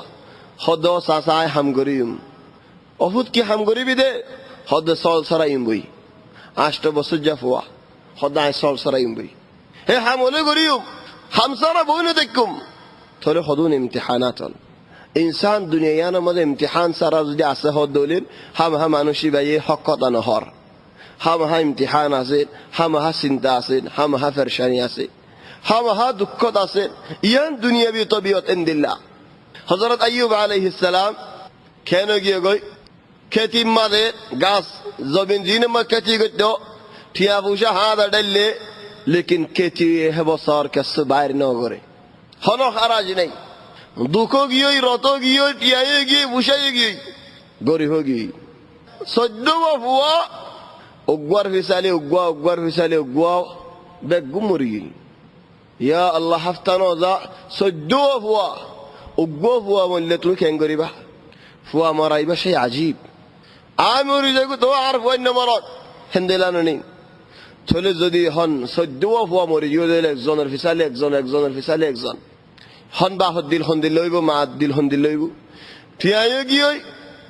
Speaker 3: হদ সাসায় হাম করিম অহুত কি হাম করিবি দে হদ সল সরাইম বই 8 বছর যা ফুয়া হদায় সল সরাইম বই হে হাম হলে করিম হাম সারা বই না দেখুম তাহলে হদুন ইমতিহানাত ইনসান দুনিয়ার মধ্যে ইমতিহান সারা যদি আসে হদ দলিল হাম মানুষই বাইয়ে হকতা নহর হাম ইমতিহান আছে হাম চিন্তা আছে হাম ফেরশানি আছে হাম দুঃখত আছে ইয়ান দুনিয়াবি তবিয়ত ইনদিল্লাহ হযরত আইয়ুব আলাইহিস সালাম কেন গিয়ে গই খেতি মাঝে গাছ জমিন জিনে মা খেতি করতো ঠিয়া বুঝা হাত আডাইলে লেকিন খেতি হে বছর কেস বাইর ন করে হন হারাজ নাই দুঃখ গিয়ে রত গিয়ে টিয়াই গিয়ে বুঝাই গিয়ে গরিব গিয়ে 14 ফুয়া উগ্র ফিসালে উগ্র বেগুম মরি গিয়ে ইয়া আল্লাহ হাফতানো যা 14 ফুয়া উগ্র ফুয়া বললে তুমি কেন করিবা ফুয়া মরাইবা সেই আজীব আমি মরি যাইগো তো আর ফুয়াই না মরত হেন্দেলানো নেই চলে যদি হন 14 ফুয়া মরি গিয়ে একজনের ফিসালে একজন একজনের ফিসালে একজন হন বাহত দিল হন দিল লইব মা দিল হন দিল লইব ঠিয়াইও গিয়ে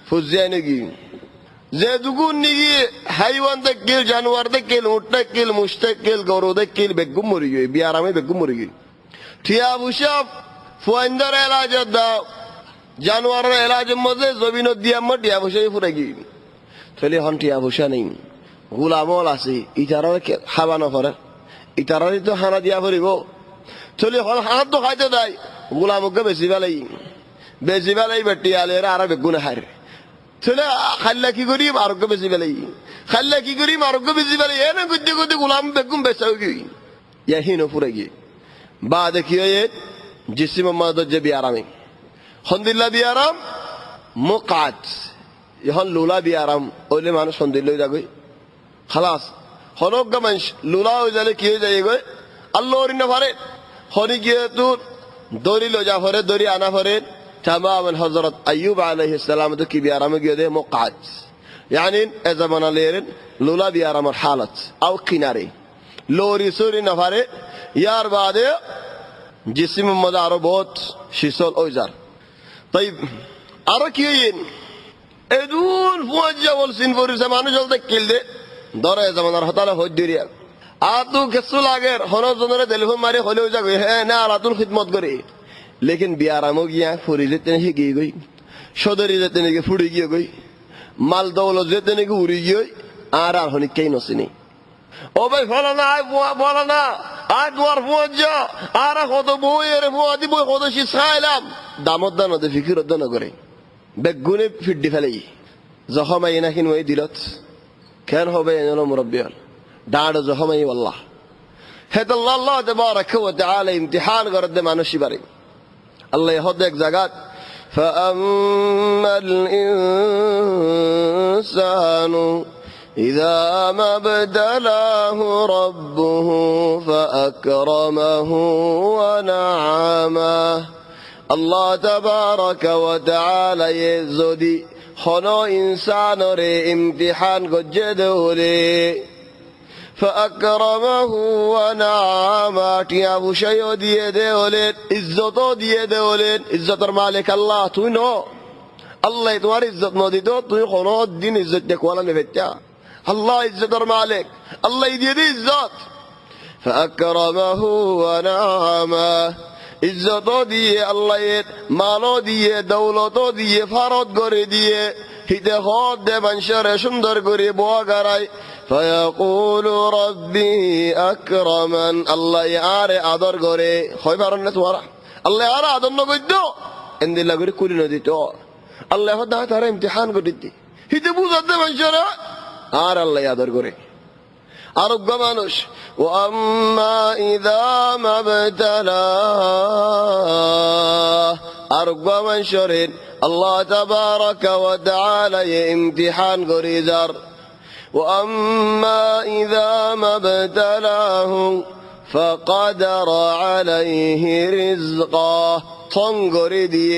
Speaker 3: ফুজিয়ানো গিয়ে যে দুগুন নিগি হাইওয়ান কিল জানোয়ার কিল উঠটা কিল মুস্তাক কিল গরুদ কিল বেগুম মরি গিয়ে বিয়ারামে বেগুম মরি গিয়ে ঠিয়া বুসাব ফুয়াইন্দার এলাজ দাও জানোয়ারের এলাজের মধ্যে জমিন দিয়া আমার টিয়া বসে ফুরে গিয়ে তাহলে হন টিয়া বসা নেই গুলামল আছে ইটারার খাবানো করে ইটারারই তো হানা দিয়া ফুরিব চলি হল হাত তো খাইতে দেয় গুলামকে বেশি বেলাই বেটি আলেরা আর বেগুনে হারে চলে খাল্লা কি করি আরোগ্য বেশি বেলাই খাল্লা কি করি আরোগ্য বেশি বেলাই এনে গুদ্দি গুদ্দি গুলাম বেগুম বেচাও কি ইয়াহি নফুরে গিয়ে বা দেখিও এ জিসি মোহাম্মদ যে বিয়ারামে হন্দিল্লা বিয়ারাম মুকাত এখন লুলা বিয়ারাম ওইলে মানুষ হন্দিল্লাই যাগই খালাস হনজ্ঞ মানুষ লুলা হয়ে যালে কি হয়ে যায় গই আল্লাহ না পারে হনি গিয়ে তোর দড়ি লজা ফরে দড়ি আনা ফরে تمام حضرت أيوب عليه السلام تكي بيارام جده مقعد يعني إذا من ليرن لولا بيارام الحالة أو كناري لوري سوري نفاره يار بعده جسم مداره بوت شيسول أوزار طيب أركيين إدون فوجا والسين فوري زمانه جلد كيلده داره زمان رحتاله هوديريا آتو كسول أجر هنا زمانه تلفون ماري خليه وجا هه نا علاتون خدمت كري लेकिन बियारामो गया फुरी लेते नहीं गई गई सदरी लेते नहीं फुड़ी गई गई माल दौलत लेते नहीं उड़ी गई आर होनी कहीं नसीनी ओ भाई फलाना आय फलाना आय द्वार पहुंच जा आरा खो तो बोई अरे वो आदि बोई खो तो शिसाइलाम दामत दानो दे फिक्र दानो करे बेगुने फिड्डी फैलाई जखम आई ना किन वही दिलत कैन हो बे इन्होंने मुरब्बियान डांड जखम आई वल्लाह है तो अल्लाह तबारक व तआला इम्तिहान कर दे मानुषी बारे الله يهديك زكاة فأما الإنسان إذا ما ابتلاه ربه فأكرمه ونعمه الله تبارك وتعالى يزودي خنو إنسان ري امتحان قد جدولي فأكرمه ونعمه يا أبو شيء ديه دولين عزته ديه دولين عزت المالك الله توينو الله يتوار عزت ما ديتو توي خنو الدين عزت ديك ولا مفتح الله عزت المالك الله يديه دي عزت فأكرمه ونعمه عزته ديه الله يد مالو ديه دولته ديه فرد غري ديه هيده خود ده منشر شندر غري بوا غراي فيقول ربي أكرمن الله يعرى أدر غري خوي بارن نتوارا الله يعرى أدر نقدو عند الله غري كل نديتو الله هذا ترى امتحان قدتي هيدا بوزة ده منشرة عرى الله يعدر غري أرجع مانوش وأما إذا ما ابتلاه أرجع منشرين الله تبارك وتعالى امتحان غريزار وأما إذا ما ابتلاه فقدر عليه رزقه تنقر دي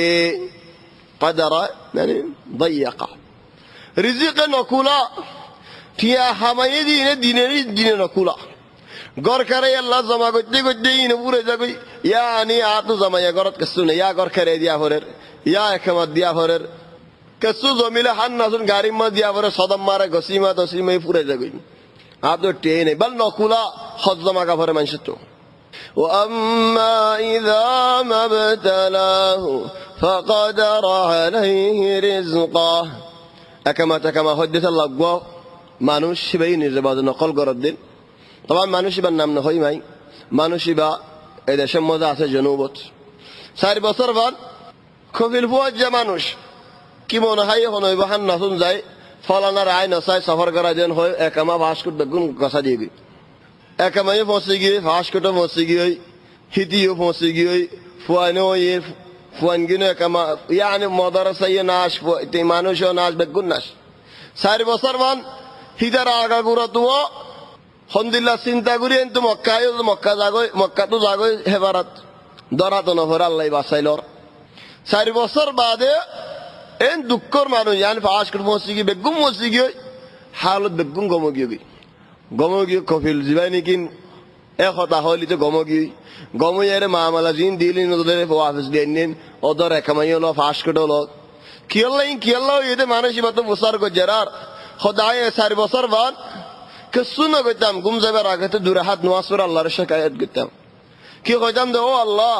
Speaker 3: قدر يعني ضيق رزق نقولا تيا حماية دين نقولا غور كره الله زما گدي گدي نبوره جاگي يعني آتو زما يا غرت كسونه يا غور كره ديا هورر يا اكمت ديا هورر كسو زميله حن ناسون غاري ما ديا هورر صدم ماره غسيما تسيمه پورے جاگي آتو ټي نه بل نقولا خد زما کا فر منشتو واما اذا ما ابتلاه فقدر عليه رزقه كما حدث الله غو মানুষ শিবাই নির্বাদ নকল করার দিন তখন মানুষই বা নাম না হই মাই মানুষই বা এই দেশের মধ্যে আছে জনবত 4 বছর বাদ কবিল ফুয়াজ যে মানুষ কি মনে হয় এখন ওই বাহান নাসুন যায় ফলানার আয় নসাই সফর করা যেন হয় একামা ভাস্কট বেগুন কষা দিয়ে গই একামাই পৌঁছে গিয়ে ভাস্কট পৌঁছে গিয়ে হিতিও পৌঁছে গিয়ে ফুয়ানো ইয়ে ফুয়ানগিনো একামা ইয়ানি মদারসায় নাশ মানুষও নাশ বেগুন নাশ 4 বছর বাদ হিদার আগা গুড়া তো হন্দিল্লা চিন্তা করি কিন্তু মক্কা যাগই মক্কা তো যাগই হেবারাত দরাত নহর আল্লাহ বাঁচাইলর 4 বছর বাদে এন দুঃখর মানুষ জান ফাঁস করে পৌঁছে গিয়ে বেগুম পৌঁছে গিয়ে হালত বেগুম গম গিয়ে গমগি কফিল জিবানি কিন একতা হলি তো গমগি গময়ের মামলা জিন দিলিন ওদের ওয়াফিস দিন ওদের একামাইলো ফাঁস কটলো কিয়াল্লাহ এতে মানুষই মতো বসার গো জেরার খোদায় 4 বছর বাদ কিছুনা কইতাম ঘুম যাবার আগে তো দূরে হাত নামাজ পড়ে আল্লাহর শিকায়ত করতাম কি কইতাম দে ও আল্লাহ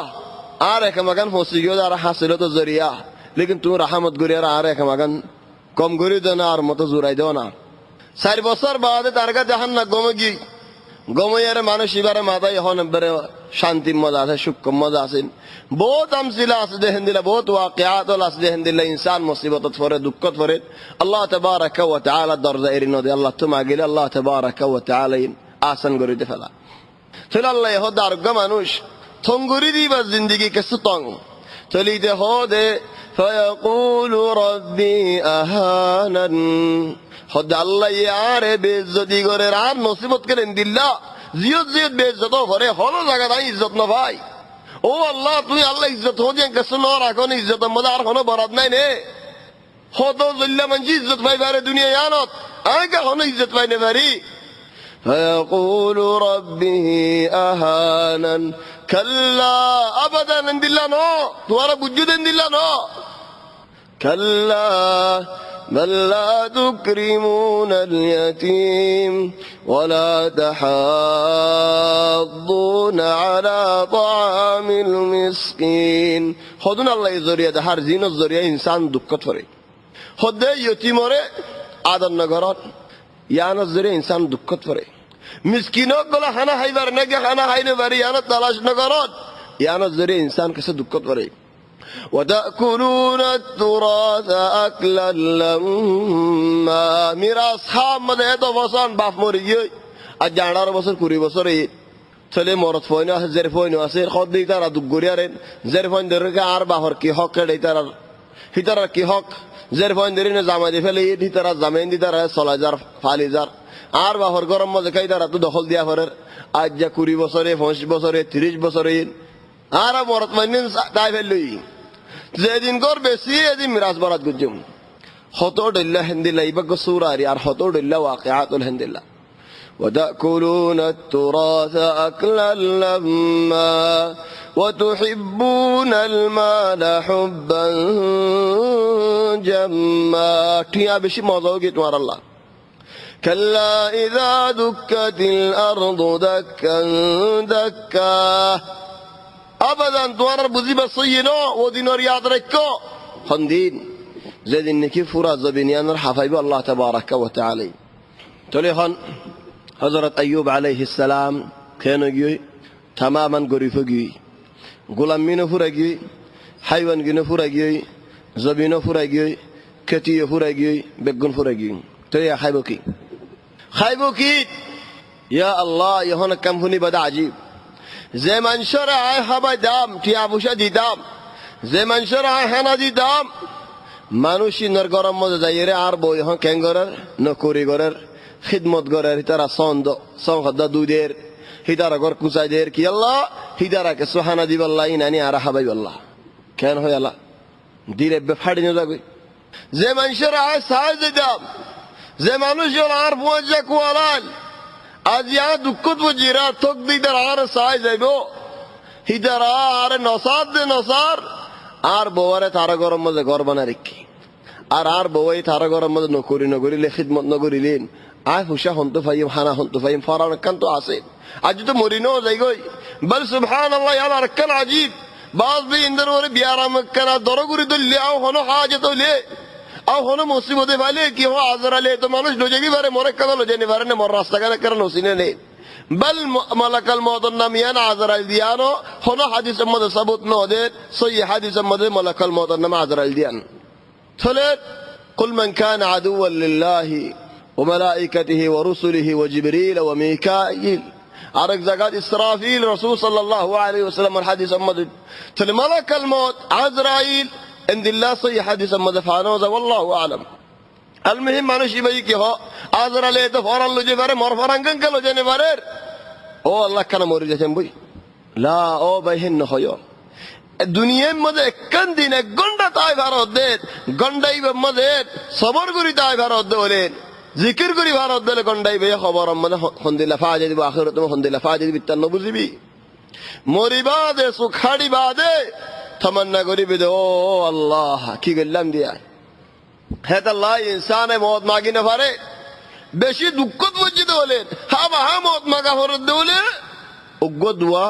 Speaker 3: আর একামাগান ফসি গিয়ে আর হাসিল তো জরিয়া লেকিন তুমি রহমত করিয়া আর একামাগান কম করে দেও না আর মতো জোরাই দেও না 4 বছর বাদে তার কাছে জাহান না গময়ের মানুষ এবারে মাথায় এখন এবারে শান্তি মজা আছে সুখ মজা আছে বহুত আমসিলা আছে দেখেন দিলা বহুত ওয়াকিয়াত আছে দেখেন দিলা ইনসান মুসিবতত পড়ে দুঃখত পড়ে আল্লাহ তাবারাকা ওয়া তাআলা দরজা এরিনো দে আল্লাহ তোমা গেলে আল্লাহ তাবারাকা ওয়া তাআলা আসান করে দে ফেলা ফেলা আল্লাহ হদার মানুষ থঙ্গুরি দিবা জিন্দেগি কে সুতং চলিতে হদে ফায়াকুলু রাব্বি আহানান হদ আল্লাহ ইয়ারে বেইজ্জতি করে আর মুসিবত করেন দিল্লা জিয়ত বেইজ্জত করে হলো জায়গা নাই ইজ্জত না ভাই ও আল্লাহ তুমি আল্লাহ ইজ্জত হো যে কিছু না রাখো না ইজ্জত মধ্যে আর কোনো বরাদ নাই নে হদ জল্লা মানজি ইজ্জত পাইবারে দুনিয়া জানত আগে কোনো ইজ্জত পাইনে পারি فيقول ربه أهانا كلا أبدا عند الله نو دوارا بوجود عند الله نو كلا بل لا تكرمون اليتيم ولا تحاضون على طعام المسكين خدون الله الزرية ده هر زين الزرية إنسان دكت فري خد يتيمره عدد نگران يعني الزرية إنسان دكت فري مسكينو قلا خانا هايبر نگه خانا هاينه بري يعني تلاش نگران يعني الزرية إنسان كسه دكت فري وتأكلون التراث أكلا لما میراث خام مده تو وسان باف موریه اجانار بسر کوری بسره چله مورد فوینه است زیر فوینه است خود دیگر ادو گوریارن زیر فوین درگه آر باهر کی حق دیگر هیتر کی حق زیر فوین درینه زمان دیفله هیتر زمان دیگر سالجار فالیزار آر باهر گرم مده کی در ادو دخل دیا فرر اجا کوری بسره 5 بسره 30 بسره آر مورد فوینه تایفلی زیدین گور بسی ادی میراث برات گجم خطور الله هندلا يبقى الصورة আর خطور الله واقعات الهندلا وتأكلون التراث أكلا لما وتحبون المال حبا جما টিয়া বেশি মজা কি তোমার আল্লাহ كلا إذا دكت الأرض دكا دكا أبدا توار بزيب الصينو ودينور ياد ركو خندين زيد إنك فرا زبينيان الحفايب الله تبارك وتعالى تليهن حضرت أيوب عليه السلام كانوا يجي تماما غريفجي غلامين فرجي حيوان جن فرجي زبين فرجي كتي فرجي بجن فرجي تلي خيبوكي يا الله يهون كم هني بدا عجيب زمان شرع هبا دام تيابوشا دي دام زمان شرع هنا دي دام মানুষই নর গরম মধ্যে যাইরে আর বই হন কেন গরার নকরি গরার খিদমত গরার হিতারা সন্দ সংহদা দুদের হিতারা গর কুসাইদের কি আল্লাহ হিতারা কে সুহানা দিবাল্লাহ ইনানি আর হাবাই আল্লাহ কেন হয় আল্লাহ দিরে বেফাড়ি ন যাবে যে মানুষের আয় সাহায্য দাম যে মানুষের আর বুঝা কুয়ালাল আজ ইয়া দুঃখত বুঝিরা থক দিদার আর সাহায্য যাইব হিতারা আর নসাদ দে নসার আর বউরে তারা গরম মধ্যে ঘর বানা রেখি আর বউই তারা গরম মধ্যে নকরিলে খিদমত নকরিলেন আয় হুশা হন্ত ফাইম হানা হন্ত ফাইম ফরান কান তো আছে আজ তো মরিনো যাই গই বল সুবহানাল্লাহ ইয়া রাকান আজীব বাজ বি ইন্দর ওরে বিয়ারাম কানা দরগুরি দল্লি আও হনো হাজত লে আও হনো মুসিবতে ভালে কি হো আজরালে তো মানুষ লজেগি বারে মরে কানা লজেনি বারে মর রাস্তা কানা করন ওসিনে নে بل ملك الموت النميان عذرائيل ديانو هنا حديث مده ثبوت نو ده صحيح حديث مده ملك الموت النما عذرائيل ديان ثلاث قل من كان عدوا لله وملائكته ورسله وجبريل وميكائيل عرق زكاة إسرافيل رسول صلى الله عليه وسلم الحديث مده ثل ملك الموت عذرائيل عند الله صحيح حديث مده فانوزا والله أعلم المهم মানুষ ইবাই কি হ আজরালে তো ফরান লজে পারে মর ফরাঙ্গন কে লজে নে পারে ও আল্লাহ কানা মরি যাচ্ছেন বই লা ও বাইহিন ন হয় দুনিয়ার মধ্যে একখান দিন এক ঘন্টা তাই ভারত দে গন্ডাই মধ্যে সবর করি তাই ভারত দে বলেন জিকির করি ভারত দিলে গন্ডাই বে খবর মানে হন্দিলা ফাজে দিব আখিরাত মে হন্দিলা ফাজে দিব তান বুঝিবি মরিবাদে সুখাড়ি বাদে তমন্না করিবি ও আল্লাহ কি গল্লাম দিয়া হে আল্লাহ ইনসানে মওত মাগি না পারে বেশি দুঃখত মজিদ হলেন হা মওত মাগা ফরত দেউলে উগ্গ দোয়া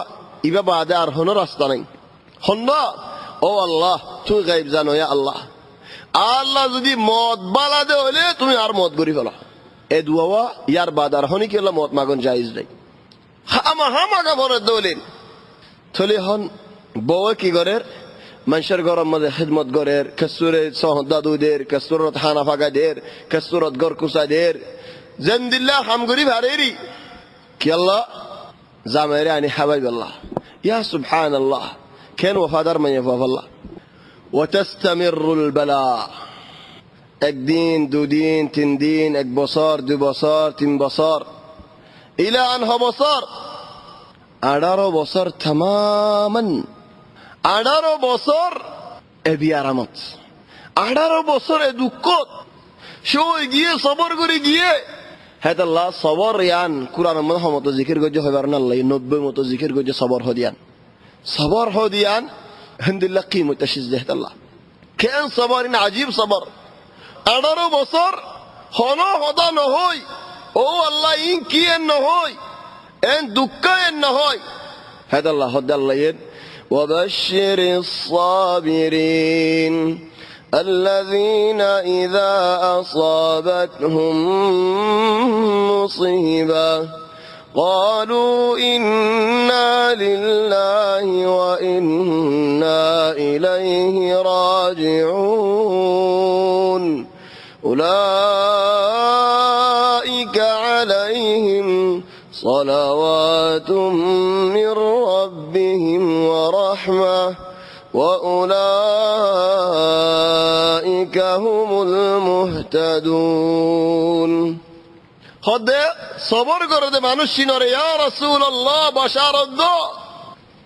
Speaker 3: ইবা বাদে আর হনো রাস্তা নাই হন্না ও আল্লাহ তুই গায়েব জানো ইয়া আল্লাহ আল্লাহ যদি মত বালা দে হলে তুমি আর মত করি ফেলা এ দুয়া ইয়ার বাদার হনি কি মত মাগন জায়েজ নাই হামাগা ভরে দৌলেন থলি হন বউ কি করের মানুষের গরম মধ্যে খিদমত করের কস্তুরে দাদুদের কস্তুরত হানা ফাঁকা দের কস্তুরত গর কুসা দের জেমদিল্লা হাম করি ভারেরি কি আল্লাহ জামেরে আনি হাবাইব আল্লাহ ইয়া সুবহানাল্লাহ কেন ওয়াফাদার মাইয়া আল্লাহ ওয়াতাস্তামিরুল বালা একদিন দুদিন তিন দিন এক বছর 2 বছর 3 বছর ইলা আনহা বছর 18 বছর तमामन 18 বছর এ বিয়ারামত 18 বছর এ দুঃখ সই গিয়ে সবর করে গিয়ে হেত আল্লাহ সবর ইয়ান কুরআন মত জিকির গজে হইবার না আল্লাহ 90 মত জিকির গজে সবর হদিয়ান আলহামদুলিল্লাহ কিমত তাশিজ আল্লাহ কেন সবরিন আজীব সবর 18 বছর হনো হদা নহই ও আল্লাহ ইন কি এন নহই এন দুঃখ এন নহই হেত আল্লাহ হদাল্লাহ وبشر الصابرين الذين إذا أصابتهم مصيبة قالوا إنا لله وإنا إليه راجعون أولئك عليهم صلوات من ربهم ورحمة وأولئك هم المهتدون خد صبر کرد মানুষ নরে ইয়া রাসূলুল্লাহ বাশারত দো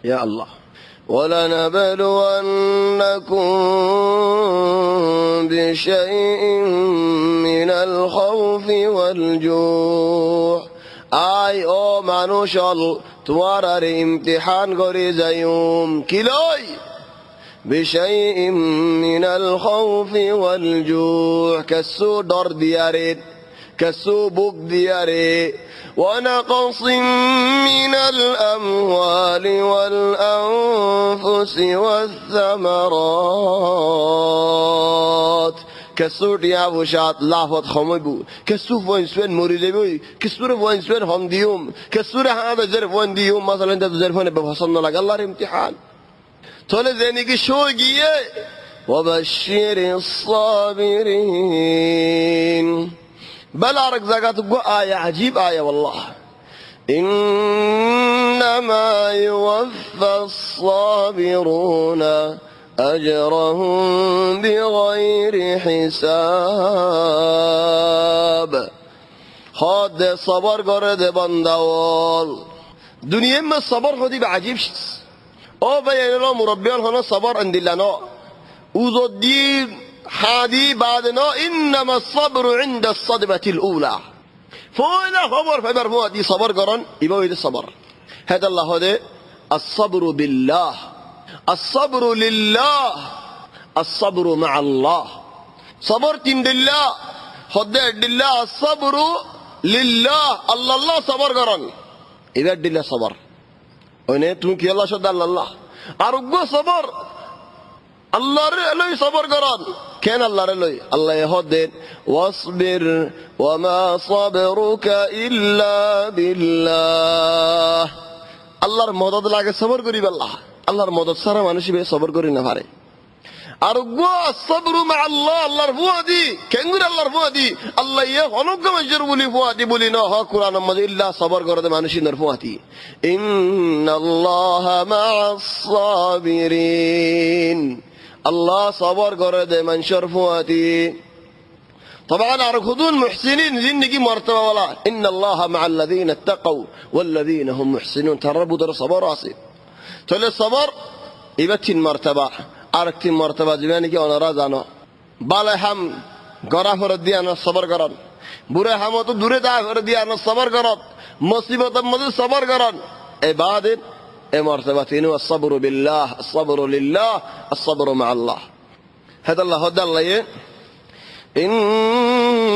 Speaker 3: ইয়া আল্লাহ ولنبلونكم بشيء من الخوف والجوع আই ও মানুষ তোমার আর ইমতিহান করে যাইম কি লই بشيء من الخوف والجوع كسو ডর দিয়ারে كسو বুক দিয়ারে ونقص من الأموال والأنفس والثمرات كسوت يا وشات لافت خمبو كسوف وين سوين مريدبوي كسور وين سوين هم ديوم كسور هذا زرف وين ديوم مثلا انت زرفون بفصلنا لك الله امتحان تولى زينك شو جيه وبشر الصابرين بل أرك زكاة آية عجيب آية والله إنما يوفى الصابرون أجرهم بغير حساب خد صبر قرد بندوال دنيا ما الصبر هدي بعجيب أو بيان الله مربيان هنا صبر عند الله وذو الدين حادي بعدنا إنما الصبر عند الصدمة الأولى فولا خبر فبرموا دي صبر قرن يبوي دي الصبر هذا الله هذا الصبر بالله الصبر لله الصبر مع الله صبرت لله هذا لله الصبر لله الله الله صبر قرن إذا لله صبر ونيتم كي الله شد الله أرجو صبر الله رأي صبر قران كان الله رأي الله يهدد واصبر وما صبرك إلا بالله الله مدد لاغه صبر করি بالله الله مدد সারা মানুষ বে صبر করি না পারে আর গো الصبر مع الله আল্লাহর ফুয়াদি কেঙ্গুর আল্লাহর ফুয়াদি আল্লাহ ইয়ে হনক মজর বলি ফুয়াদি বলি না হ কুরআন মধ্যে ইল্লা صبر করে মানুষের নর ফুয়াদি ইন্নাল্লাহা মা'আস সাবিরিন الله صبر قرد من شرفواتي طبعا أركضون محسنين زنكي مرتبة ولا إن الله مع الذين اتقوا والذين هم محسنون تربوا در صبر راسي تولي الصبر إبتين مرتبة أركتين مرتبة زمانك وانا رازانا بالا هم قرافة ردي أنا الصبر قران বুড়ে হামত দূরে দা করে দিয়া না সবর করত মুসিবতের মধ্যে সবর করন ইবাদত এ মর্তবা Tinu as-sabru billah as-sabru lillah as-sabru ma'a Allah hadallah hadallaye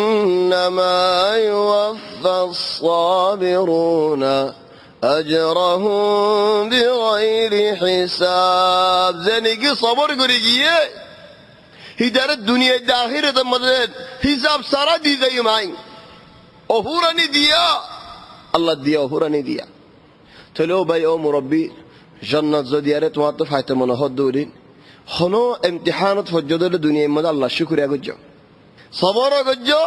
Speaker 3: innama yuwaffa as-sabiruna ajrahum bighayri hisab zenigi sabr করে গিয়ে হিদারত দুনিয়াতে আখিরাতের মধ্যে হিসাব সারা দিয়ে যায় মাই অহুরানি দিয়া আল্লাহ দিয়া অহুরানি দিয়া চলো ভাই ও মুরব্বী জান্নাত যদি আরে তোমার তো ফায়তে মনে হদ দৌড়িন হনো ইমতিহানত ফজদলে দুনিয়ার মধ্যে আল্লাহ শুকরিয়া করছো সবর করছো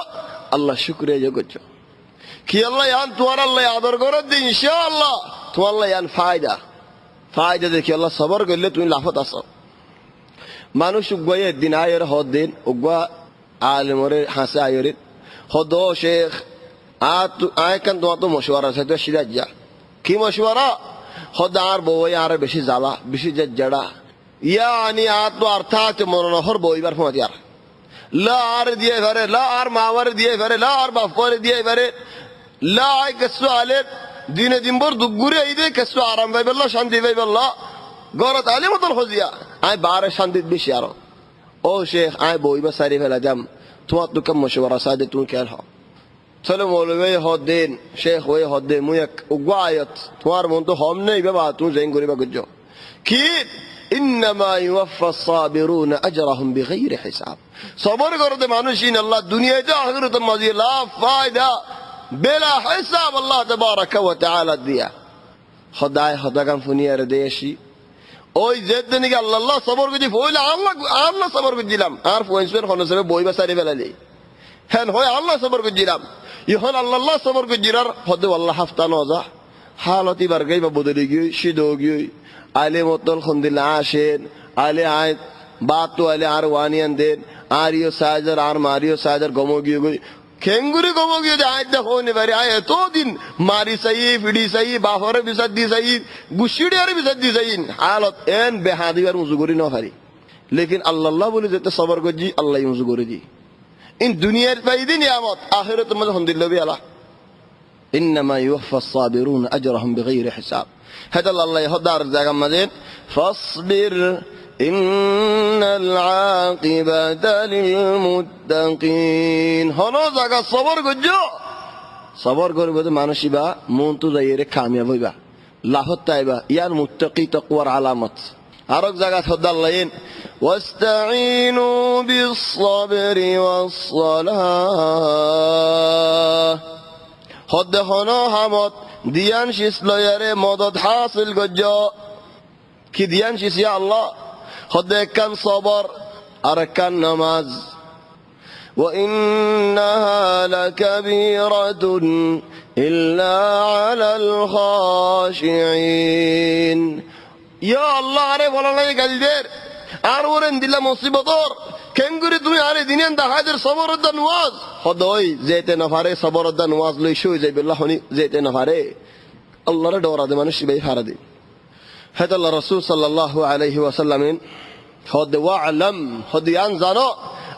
Speaker 3: আল্লাহ শুকরিয়া করছো কি আল্লাহ ইয়ান তোমার আল্লাহ আদর করে দিন ইনশাআল্লাহ তোমার আল্লাহ ইয়ান ফায়দা দেখি আল্লাহ সবর করলে তুমি লাফত আসো মানুষ উগবাই একদিন আয়ের হদ দিন উগবা আলেমরে হাসে আয়ের হদ শেখ আয় কান তোমার তো মশওয়ারা আছে তো সিরাজ যা কি মশওয়ারা হদ আর বই আর বেশি জ্বালা বেশি জড়া ইয়ানি আত তো অর্থাৎ মনোহর বইবার ফমাতি আর লা আর দিয়ে ঘরে লা আর মাওয়ার দিয়ে ঘরে লা আর বাপ করে দিয়ে ঘরে লা আয় কসু আলে দিনে দিনভর দুগুরে এই দে কসু আরাম ভাই বললা শান্তি ভাই বললা গরত আলে মতন হজিয়া আয় বারে শান্তি বেশি আর ও শেখ আয় বইবা সারি ফেলা যাম তোমার তো কম মশওয়ারা সাদে তুমি কেন হও চলো মৌলবী হদ্দিন শেখ ওই হদ্দিন মুই এক উগা আয়াত তোমার মন তো হম নেই বাবা তুমি জেন করিবা গুজো কি ইন্নামা ইউফা সাবিরুন আজরাহুম বিগাইরি হিসাব সবর করতে মানুষিন আল্লাহ দুনিয়াতে আখিরাতে মাঝে লা ফায়দা বেলা হিসাব আল্লাহ তাবারাক ওয়া তাআলা দিয়া খোদায় খোদাগাম ফুনিয়ার দেশি ওই যেদিনকে আল্লাহ সবর করি ফইলা আল্লাহ সবর করিলাম আর ফইসের খনসে বইবা সারি ফেলালি হ্যাঁ হয় আল্লাহ সবর করিলাম ইহন আল্লাহ সবর করিরার হদে আল্লাহ হাফতা নজা হালতি বারগাই বা বদলি গই শিদো গই আলে মতল খন্দিলা আসেন আলে আয় বাত তো আলে আর ওয়ানিয়ান দেন আরিও সাজার আর মারিও সাজার গমো গিয়ে গই খেঙ্গুরি গমো গিয়ে আয় দেখো নে বারে আয় তো দিন মারি সাই ফিডি সাই বাহরে বিসাদ দি সাই গুশিডি আর বিসাদ দি সাই হালত এন বেহাদি আর মুজু করি না পারি লেকিন আল্লাহ বলে যেতে সবর করজি আল্লাহ মুজু করে দি ইন দুনিয়ার ফায়দা নিয়ামত আখিরাত মধ্যে হন্দিল্লাহ বি আলা ইন্নামা ইউফা الصابرون اجرهم بغير حساب هذا الله يهدار জায়গা মধ্যে فاصبر ان العاقبه للمتقين হনো জায়গা সবর করজো সবর করবে তো মানুষিবা মন তো যাইরে কামিয়াব হইবা লাহত তাইবা ইয়ার মুত্তাকি তাকওয়ার আলামত আরেক জায়গা হদাল্লাহিন ওয়াস্তাঈনু বিস-সাবরি ওয়াস-সালাহ হদ হনো হামত দিয়ান শিসলয়ারে মদদ হাসিল গজ্জ কি দিয়ান শিস ইয়া আল্লাহ হদ কান সবর আর কান নামাজ وإنها لكبيرة إلا على الخاشعين يا الله আরে বলা লাগে গালদের আর ওরেন দিলা মুসিবতর কেঙ্গুরি তুমি আরে দিনেন দা হাজার সবরত নওয়াজ হদই যেতে না পারে সবরত নওয়াজ লই শুই যাইবে আল্লাহ হনি যেতে না পারে আল্লাহর ডরা দে মানুষ ভাই হারা দে হাদ আল্লাহ রাসূল সাল্লাল্লাহু আলাইহি ওয়াসাল্লাম হদ ওয়া'লাম হদিয়ান জানো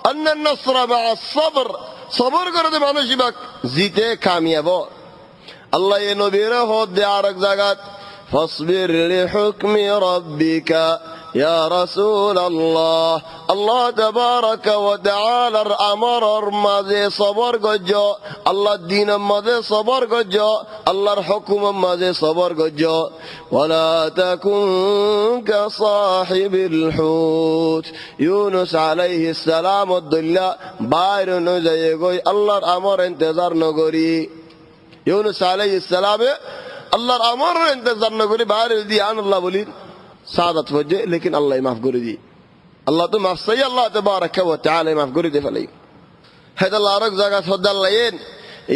Speaker 3: أن النصر مع الصبر صبر করে দে মানুষ বাক জিতে কামিয়াব আল্লাহ এই নবীর হদ দে আরেক জায়গাত فاصبر لحكم ربك يا رسول الله الله تبارك وتعالى امر ماذا صبر گجو الله دين ماذا صبر گجو الله حكم ماذا صبر گجو ولا تكن كصاحب الحوت يونس عليه السلام الدنيا باير نجي گوي الله امر انتظار نگوري يونس عليه السلام আল্লাহর আমর ইন্তজার না করে বাইরে দিয়ে আল্লাহ বলি সাদাত হয়ে লেকিন আল্লাহ মাফ করে দি আল্লাহ তো মাফ চাই আল্লাহ তাবারাক ওয়া তাআলা মাফ করে দে ফেলাই হেদ আল্লাহ আরেক জায়গা হদাল্লাহিন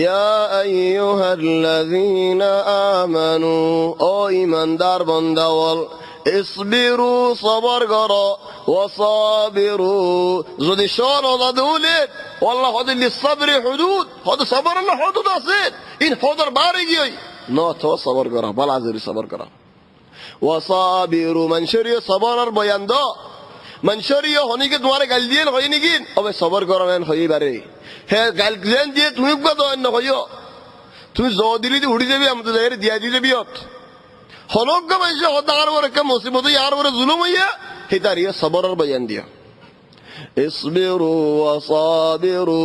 Speaker 3: ইয়া আইয়ুহাল্লাযীনা আমানু ও ঈমানদার বান্দাওয়াল ইসবিরু সবর করো ওয়াসাবিরু যদি শোন ওয়াদুলে আল্লাহ হদিল লিসবরি হুদুদ হদ সবর আল্লাহ হুদুদ আছে ইন হুদুর বারে গিয়ে না তো সবর করা বালাজরি সবর করা ওয়াসাবিরু মানশরিয় সবরের বয়ান দো মানশরিয় হনিকে তোমারে গাল দিয়েন হই নাকি ওবে সবর করেন হই বারে হে গালকেন দিয়ে তুমি কত অন্য হইও তুমি জ দিলি উড়ি যাবি আমাদের জায়গায় দিয়া দিয়ে যাবি হনজ্ঞ মানুষ হতার বড় একটা মুসিবত ইয়ার বড় জুলুম হইয়া হিতারিয়া সবরের বয়ান দিয়া ইসবিরু ওয়া সাবিরু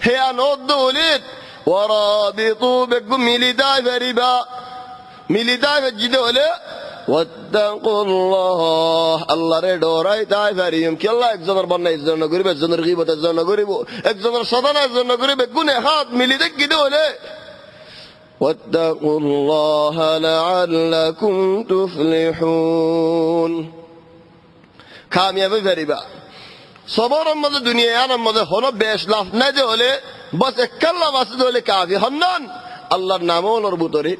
Speaker 3: হে আনদুলিত ওয়ারাবিতু বিকুম মিলিদাই ফরিবা মিলিদাই ফজিদ হলে ওয়াত্তাকুল্লাহ আল্লাহরে ডরাই তাই ফরিম কি আল্লাহ একজনের বন্না একজনের গরিব একজনের গীবত একজনের গরিব একজনের সাধারণ একজনের গরিব গুনে হাত মিলিদে কিদে হলে واتقوا الله لعلكم تفلحون কামিয়াবি ফেরিবা সবরের মধ্যে দুনিয়ার মধ্যে হলো বেশ লাভ না যে হলে বাস একলা বাসে হলে কাফি হন্নান আল্লাহর নাম ওর ভিতরে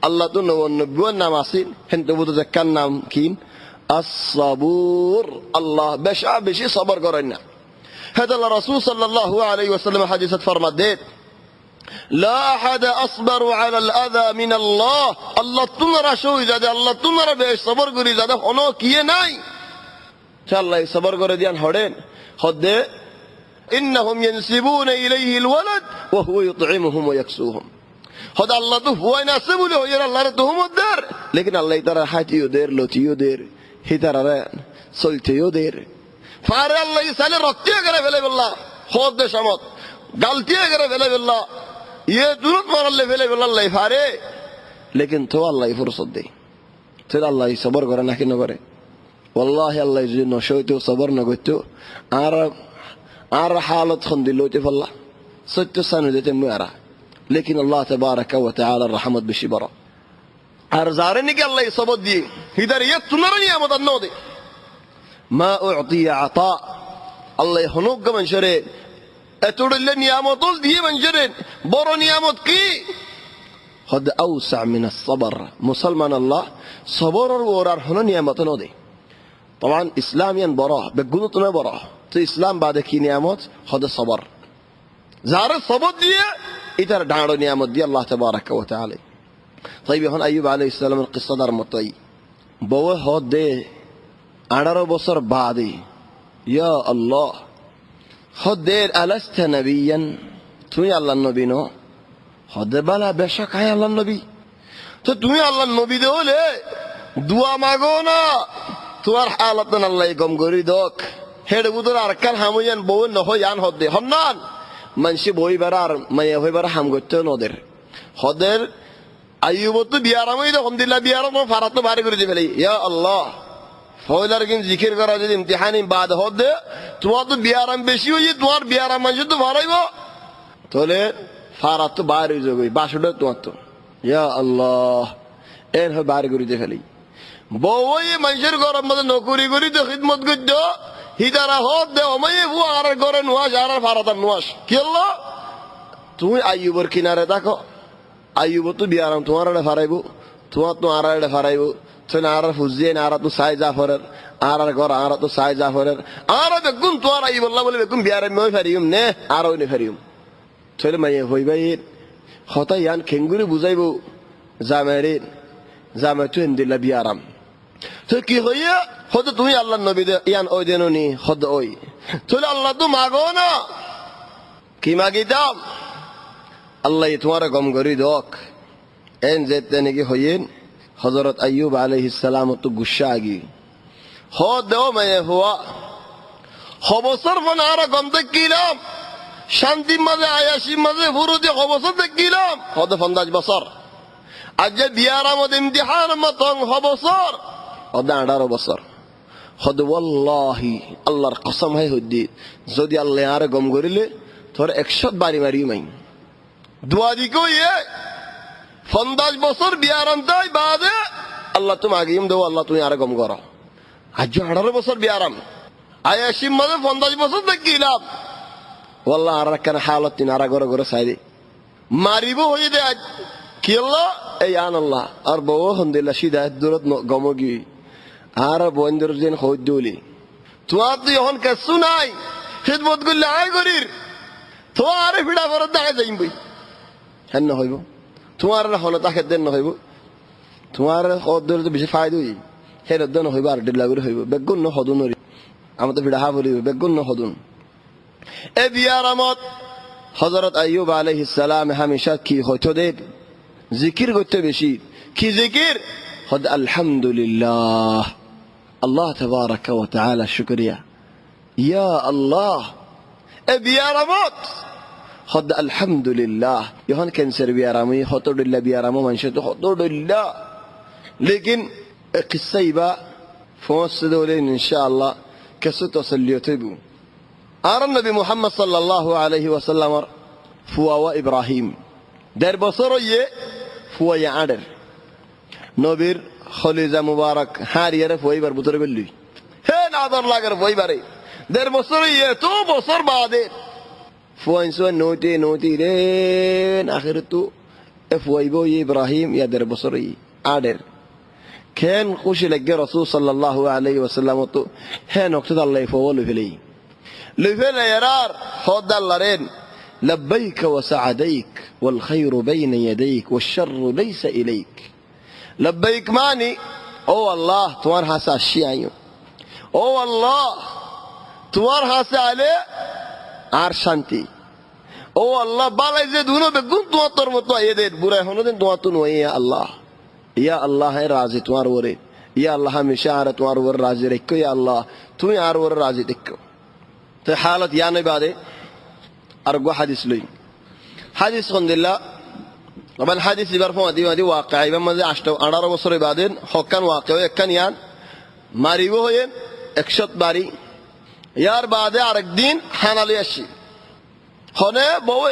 Speaker 3: আল্লাহ তো 99 নাম আছে কিন্তু বুঝতে কার নাম কি as-sabur আল্লাহ বেশি সবর করেন না هذا الرسول صلى الله عليه وسلم حديث فرمدت لا أحد أصبر على الأذى من الله الله تمرا شو إذا الله تمرا بيش صبر قري إذا هنو كيه ناي شاء الله صبر قري ديان هورين خد إنهم ينسبون إليه الولد وهو يطعمهم ويكسوهم هذا الله تو هو ينسب له يرى الله رتهم الدار لكن الله ترى حاتي يدير لوتي يدير هي ترى سلتي يدير فار الله يسأل رتي أجره فيله بالله خد شمات गलती अगर वेले बिल्ला ये दुरुत मारले वेले बिल्ला लाई फारे लेकिन तो अल्लाह फुर्सत दे फिर अल्लाह सबर करे ना कि न करे वल्लाहि अल्लाह जे नशोइतो सबर न गतो आर हालत खंदिलोते फल्ला सत्य सानु देते मुआरा लेकिन अल्लाह तबारक व तआला रहमत बिशिबरा आर जारे ने कि अल्लाह सबर दी हिदायत तुनरा नियामत न दे ما اعطي عطاء الله يهنوك من شره أتقول لي نعمة دي من جرين برو نعمة كي هذا أوسع من الصبر مسلمان الله صبر ورار هنا نعمة نودي طبعا إسلاميا براه بجنودنا براه تو إسلام بعد كي نعمة هذا صبر زار الصبر دي إذا دارو نعمة دي الله تبارك وتعالى طيب هون أيوب عليه السلام القصة دار مطي بوه هذا أنا بصر بعدي يا الله خدير ألست نبيا توي الله النبي نو خد بلا بشك هاي الله النبي توي الله النبي دولة دعاء ماغونا توار حالتنا الله يقوم غري دوك هيد بدر أركان هميان بون نهو يان خدي هنان منشي بوي برار ما يهوي برا هم قتة نودر خدير أيوب تو بيارامي ده الحمد لله بيارام فارات تو باري غري دي يا الله فويلر كين ذكر كرا جدي امتحان بعد هذا تواتو بيارام بشيو يي توار بيارام مانجو تو فارايبو تولي فاراتو باري جوي باشدو تواتو يا الله ان هو باري غري دي فلي بووي منجر غرام مد نوكري غري تو خدمت گدو هيدارا هود دي اومي بو ار غره نواش ار فارات نواش كيلا توي ايوبر كيناره داكو ايوب تو بيارام توارا فارايبو تواتو ارا فارايبو تنارا فوزين ارا تو ساي جعفر ارا غور ارا تو ساي جعفر ارا بكون تو ارا اي والله ولا بكون بيار مي فريوم نه ارا ني فريوم تل ما يهوي باي خطا يان كنغوري بوزايبو زامرين زامتو اند الله بيارام تكي هيا خد توي الله النبي يان اودينوني خد اوي تل الله تو ماغونا كي ماغيدام الله يتوارا گم غري دوك ان زتني كي هيين حضرت أيوب عليه السلام تو غشاگی هو دو میں ہوا خبصر فنارا گم تکیلام شانتی مزه عیاشی مزه فرودی خبصر تکیلام هذا فنداج بصر اجل بیارام و امتحان مطن خبصر هذا عدارو بصر خد والله الله قسم ہے ہدی زودی اللہ یار گم گریلے تھوڑا 100 باری ماری میں دعا دی کو یہ فنداج بصر بيارام تاي بعد الله تو ماگیم دو الله تو يارا گم گرا اجو 18 بصر بيارام عياشي مد فنداج بصر تکیلام والله اركن حالتي نارا گرا گرا سايدي ماريبو هي دي كيلا ايان الله اربو الحمدلله شيدا دولت گموگي ار بوندر دين خودولي تو ادي هون كسناي خدمت گل لاي گرير تو ار فيدا فرد جايم بي هن هويبو तुम्हारे होने तक दिन न होइबो तुम्हारे खदर तो बेसी फायदा होई हेर दिन होइबो आर दिला गुर होइबो बेगुन न हदुन रि हम तो बिडा हाबुरी बेगुन न हदुन ए बियारामत হযরত আইয়ুব আলাইহিস সালাম হামেশা কি হতো দে জিকির করতে বেশি কি জিকির হদ আলহামদুলিল্লাহ আল্লাহ তাবারাকা ওয়া তাআলা শুকরিয়া ইয়া আল্লাহ এ বিয়ারামত হদ আলহামদুলিল্লাহ যখন ক্যান্সার বিয়ারামি হতদুল্লাহ বিয়ারামো মানুষ তো হতদুল্লাহ লেকিন কিসাইবা ফসদুলেন ইনশাআল্লাহ كسو تسليتبو আর নবী মুহাম্মদ সাল্লাল্লাহু আলাইহি ওয়াসাল্লামর ফুয়া ইব্রাহিম در বছর ইয়ে ফুয়া আডের নবীর খলিজা মুবারক হারিয়ারে ফুয়াইবার বুতরে বললি হে নাদর লাগার ফুয়াইবারে در বছর ইয়ে তো বছর বাদে ফুয়াইসো নতি রে আখির তো ফুয়াইবো ইব্রাহিম ইয়া در বছর ই আডের كان خوش لقى رسول صلى الله عليه وسلم تو هان وقت الله يفول فيلي لفلا يرار خد الله رين لبيك وسعديك والخير بين يديك والشر ليس إليك لبيك ماني او الله توار حاسا الشيعي او الله توار حاسا عليه عرشانتي او الله بالا يزيدونه بقون تواتر مطوع يدين برای هنو دين تواتر نوئي يا الله یا اللہ ہے راضی تمہار ورے یا اللہ ہمیشہ آر تمہار ور راضی رکھو یا اللہ تمہیں آر ور راضی رکھو تو حالت یا نہیں بادے ارگو حدیث لئی حدیث خند اللہ ابن حدیث برفو مدی واقعی بمزے 18 বছর بعدين حکان واقعی اکن یان মারিবো হয়েন 100 বাড়ি ইয়ার বাদে আরেক দিন হানালি আসি হনে বউ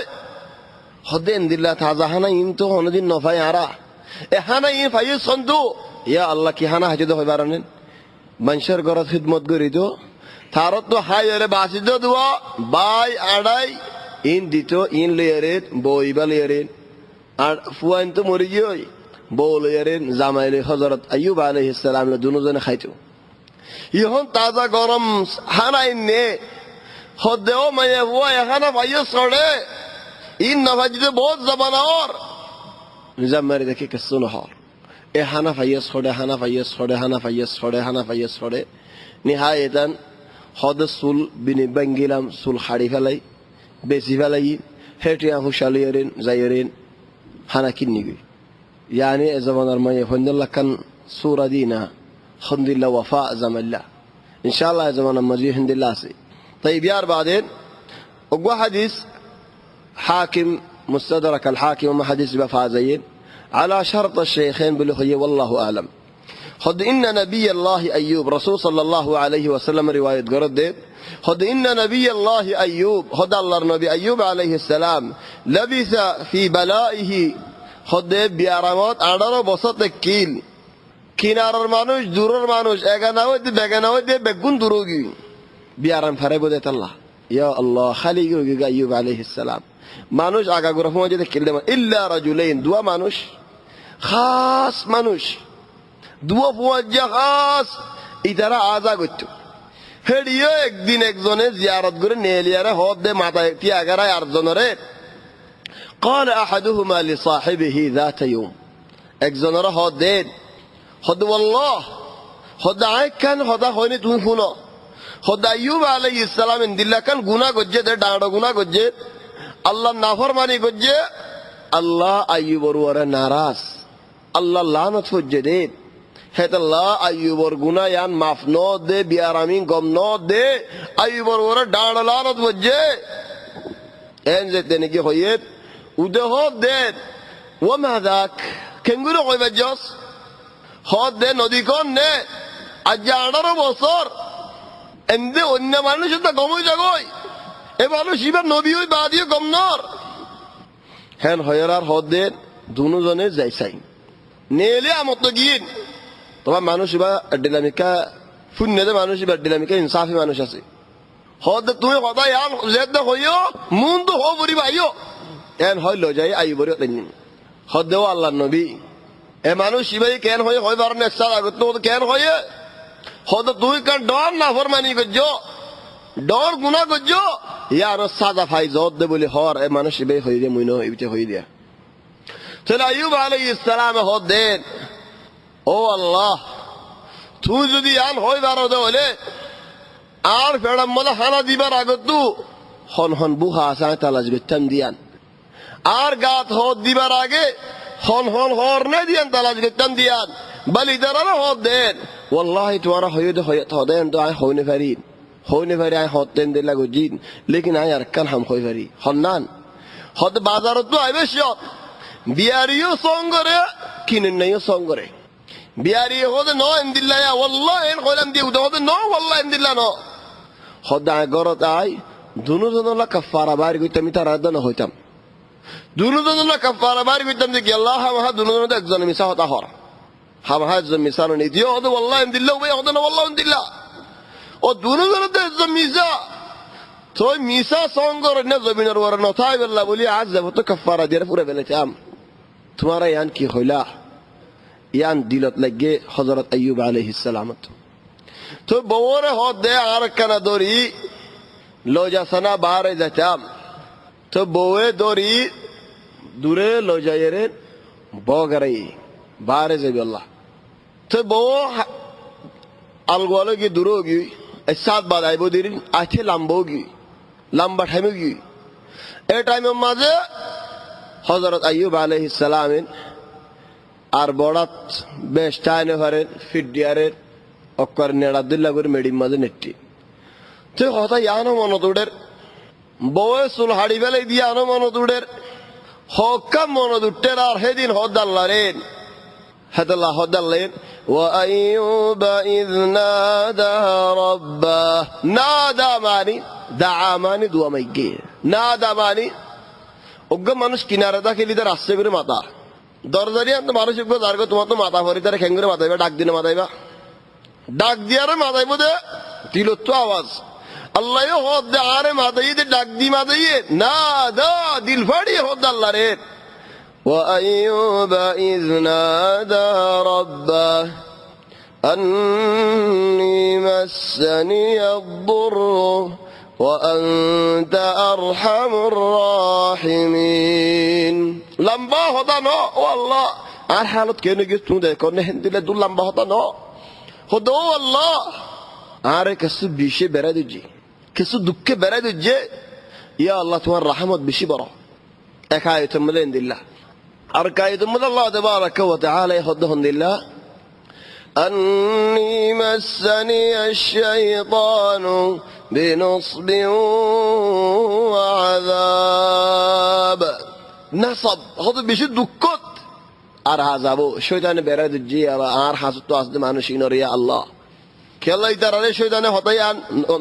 Speaker 3: হদেন দিল্লাহ তাজা হানা ইন তো হনদিন নফাই আরা এহানা ই ফাইজ সন্দু ইয়া আল্লাহ কি হানা হাজে দো হইবারানেন মানুষের ঘর খিদমত করি তো তারত তো হাই এরে বাসিদ দুয়া বাই আড়াই ইন দিত ইন লেয়ারে বইবা লেয়ারে আর ফুয়াইন তো মরি গই বউ লেয়ারে জামাইলে হযরত আইয়ুব আলাইহিস সালাম লে দুজনে খাইতো ইহন তাজা গরম হানা ইনে হদেও মায়ে হুয়া এহানা ফাইজ সড়ে ইন নফাজিদে বহুত জবানার نظام ماري دكي كسو نهار ايه هانا فايس خده نهاية هذا السول بني بنجلام سول خاري فلاي بيسي فلاي هيتيان هشاليرين زايرين هانا كنيجي يعني زمان الماء فند الله كان سورة دينا الحمد لله وفاء زمان الله إن شاء الله زمان المجيء الحمد لله سي طيب يار بعدين أقوى حديث حاكم مستدرك الحاكم وما حديث بفازين على شرط الشيخين بالخية والله أعلم خد إن نبي الله أيوب رسول صلى الله عليه وسلم رواية قرد خد إن نبي الله أيوب خد الله النبي أيوب عليه السلام لبث في بلائه خد بيارمات عدر بسط كيل كينار المانوش دور المانوش اغناوه دي بغناوه دي بگون دروگي بيارم فربو ديت الله يا الله خليقه أيوب عليه السلام মানুষ আগাগোড়া ফোন যেতে খেলতে ইল্লা রাজুলাইন দুয়া মানুষ খাস মানুষ দুয়া ফুয়াজ্জা খাস ইতারা আজা করত হেডিও একদিন একজনে জিয়ারত করে নেলিয়ারে হদ দে মাথায় তিয়াগারায় আরজনরে قال احدهما لصاحبه ذات يوم একজনরে হদ দে হদ والله হদ আই কান হদা হয়নি তুমি শুনো হদ আইয়ুব আলাইহিস সালাম দিল্লা কান গুনাহ গজ্জে দে ডাড় গুনাহ গজ্জে আল্লাহ নাফরমানি গজ্জে আল্লাহ আইয়ুবর ওরে নারাজ আল্লাহ লানত হজ্জে দে হেতাল্লাহ আইয়ুবর গুনাহ ইয়ান মাফ ন দে বিয়ারামিন গম ন দে আইয়ুবর ওরে ডাড় লানত হজ্জে এন যে তেনে কি হইত উদে হদ দে ওমা যাক কেঙ্গুরো কইবা জস হদ দে নদী কোন নে আজ 18 বছর এমদে অন্য মানুষ তো গমই যাগই এ মানুষ ইবার নবী হই বাদিও গমনর হেন হয়রার হদের দুজনে যাইছাই নেলে আমত গিয়ে তোমার মানুষ ইবা ডিনামিকা ফুন্নেদে মানুষ ইবা ডিনামিকা ইনসাফি মানুষ আছে হদ তুমি কথা ইয়ান জেদ হইও মুন তো হো বরি ভাইও এন হইল যাই আইবরি তেন হদেও আল্লাহর নবী এ মানুষ ইবাই কেন হই হইবার নেক্সট আগত তো কেন হই হদ তুই কান ডর না ফরমানি গজ্জো ডর গুনাহ গজ্জো ইয়ার সাদা ফাইজত দে বলি হর এ মানুষ বে হই দে মুইনো ইবিতে হই দিয়া তাহলে আইয়ুব আলাইহিস সালাম হদ দেন ও আল্লাহ তুই যদি আন হই বারো দে হলে আর ফেড়াম মলা হানা দিবার আগত তু হন হন বুহা আসায় তালাজ বেতাম দিয়ান আর গাত হদ দিবার আগে হন হন হর না দিয়ান তালাজ বেতাম দিয়ান বলি দাঁড়ানো হদ দেন ওয়াল্লাহি তোমারা হইতে হদেন তো আয় হইনে পারি আয় হদ দেন দিলা গুজিন লেকিন আয় আর কাল হাম হই পারি হন্নান হদ বাজারত তো আইবে শিয়ত বিয়ারিও সঙ্গরে কিনেন নাইও সঙ্গরে বিয়ারি হদে ন এমদিল্লা ওয়াল্লাহি এন কইলাম দি হদে ন ওয়াল্লাহি এমদিল্লা ন হদ আয় গরত আয় দুনুজনলা কাফারা বাড়ি কইতাম তার আদান হইতাম দুনুজনলা কাফারা বাড়ি কইতাম যে আল্লাহ হামহা দুনুজন একজন মিছা হতা হর হামহা একজন মিছা নি দিও হদে ওয়াল্লাহি এমদিল্লা ওই হদে না ওয়াল্লাহি এমদিল্লা ও দুনুজন একজন মিছা তো মিছা সঙ্গর না জমিনের ওর নথাই বললা বলি আজ যাব তো কাফারা দিয়ে পুরো বেলেতাম তোমারা ইয়ান কি হইলা ইয়ান দিলত লাগে হযরত আইয়ুব আলাইহিস সালাম তো বউরে হদ দে আর কানা দরি লজা সানা বাহারে যাতাম তো বউয়ে দরি দূরে লজায়ের বগরাই বাহারে যাবি আল্লাহ তো বউ আলগোয়ালো কি দূর হোগি সাত বাদ আইব দিন আছে লাম্বোগি লম্বা ঠাইমগি এই টাইমের মাঝে হযরত আইয়ুব আলাইহিস সালাম আর বড়াত বেশ টাইনে হারেন ফিডিয়ারের অক্কর নেড়াদুল্লাহ করে মেডিম মাঝে নেটটি তো কথা ইয়ানো মনদুডের বউয়ে চুল হাড়ি বেলাই দিয়ে আনো মনদুডের হকাম মনদুটের আর হেদিন হদাল্লারেন হেদাল্লাহ হদাল্লেন وأيوب إذ نادى ربه نادى ماني دعا ماني دعا ميجي نادى ماني ওগো মানুষ কিনারে দা খেলি তার আসছে করে মাথা দরজারি আনতে মানুষ একবার দাঁড় করে তোমার তো মাথা ভরি তারা খেঙ্গুরে মাথাইবা ডাক দিনে মাথাইবা ডাক দিয়ারে মাথাইব দে দিল তো আওয়াজ আল্লাহ হদ দে আরে মাথাই দে ডাক দি মাথাইয়ে না দা দিল ফাড়িয়ে হদ আল্লাহ রে وأيوب إذ نادى ربه أني مسني الضر وأنت أرحم الراحمين لمبا هذا نو والله আর হালত কেন গেছ তুমি দেখো না হিন্দিলে দু লম্বা হতা ন হদো আল্লাহ আরে কিছু বিষে বেড়া দিজি কিছু দুঃখে বেড়া দিজি ইয়া আল্লাহ তোমার রহমত বেশি বড় একা আয়াতুল দিল্লাহ আর কায়াতুল আল্লাহ তাবারাকা ওয়া তাআলা হদো দিল্লাহ أني مسني الشيطان بنصب وعذاب نصب هذا بشي دكت আর হাজাবো শয়তানে বেড়া দিজি আর হাসতো আসতে মানুষ ইনরিয়া আল্লাহ খেলাই তারারে শয়তানে হতায়ান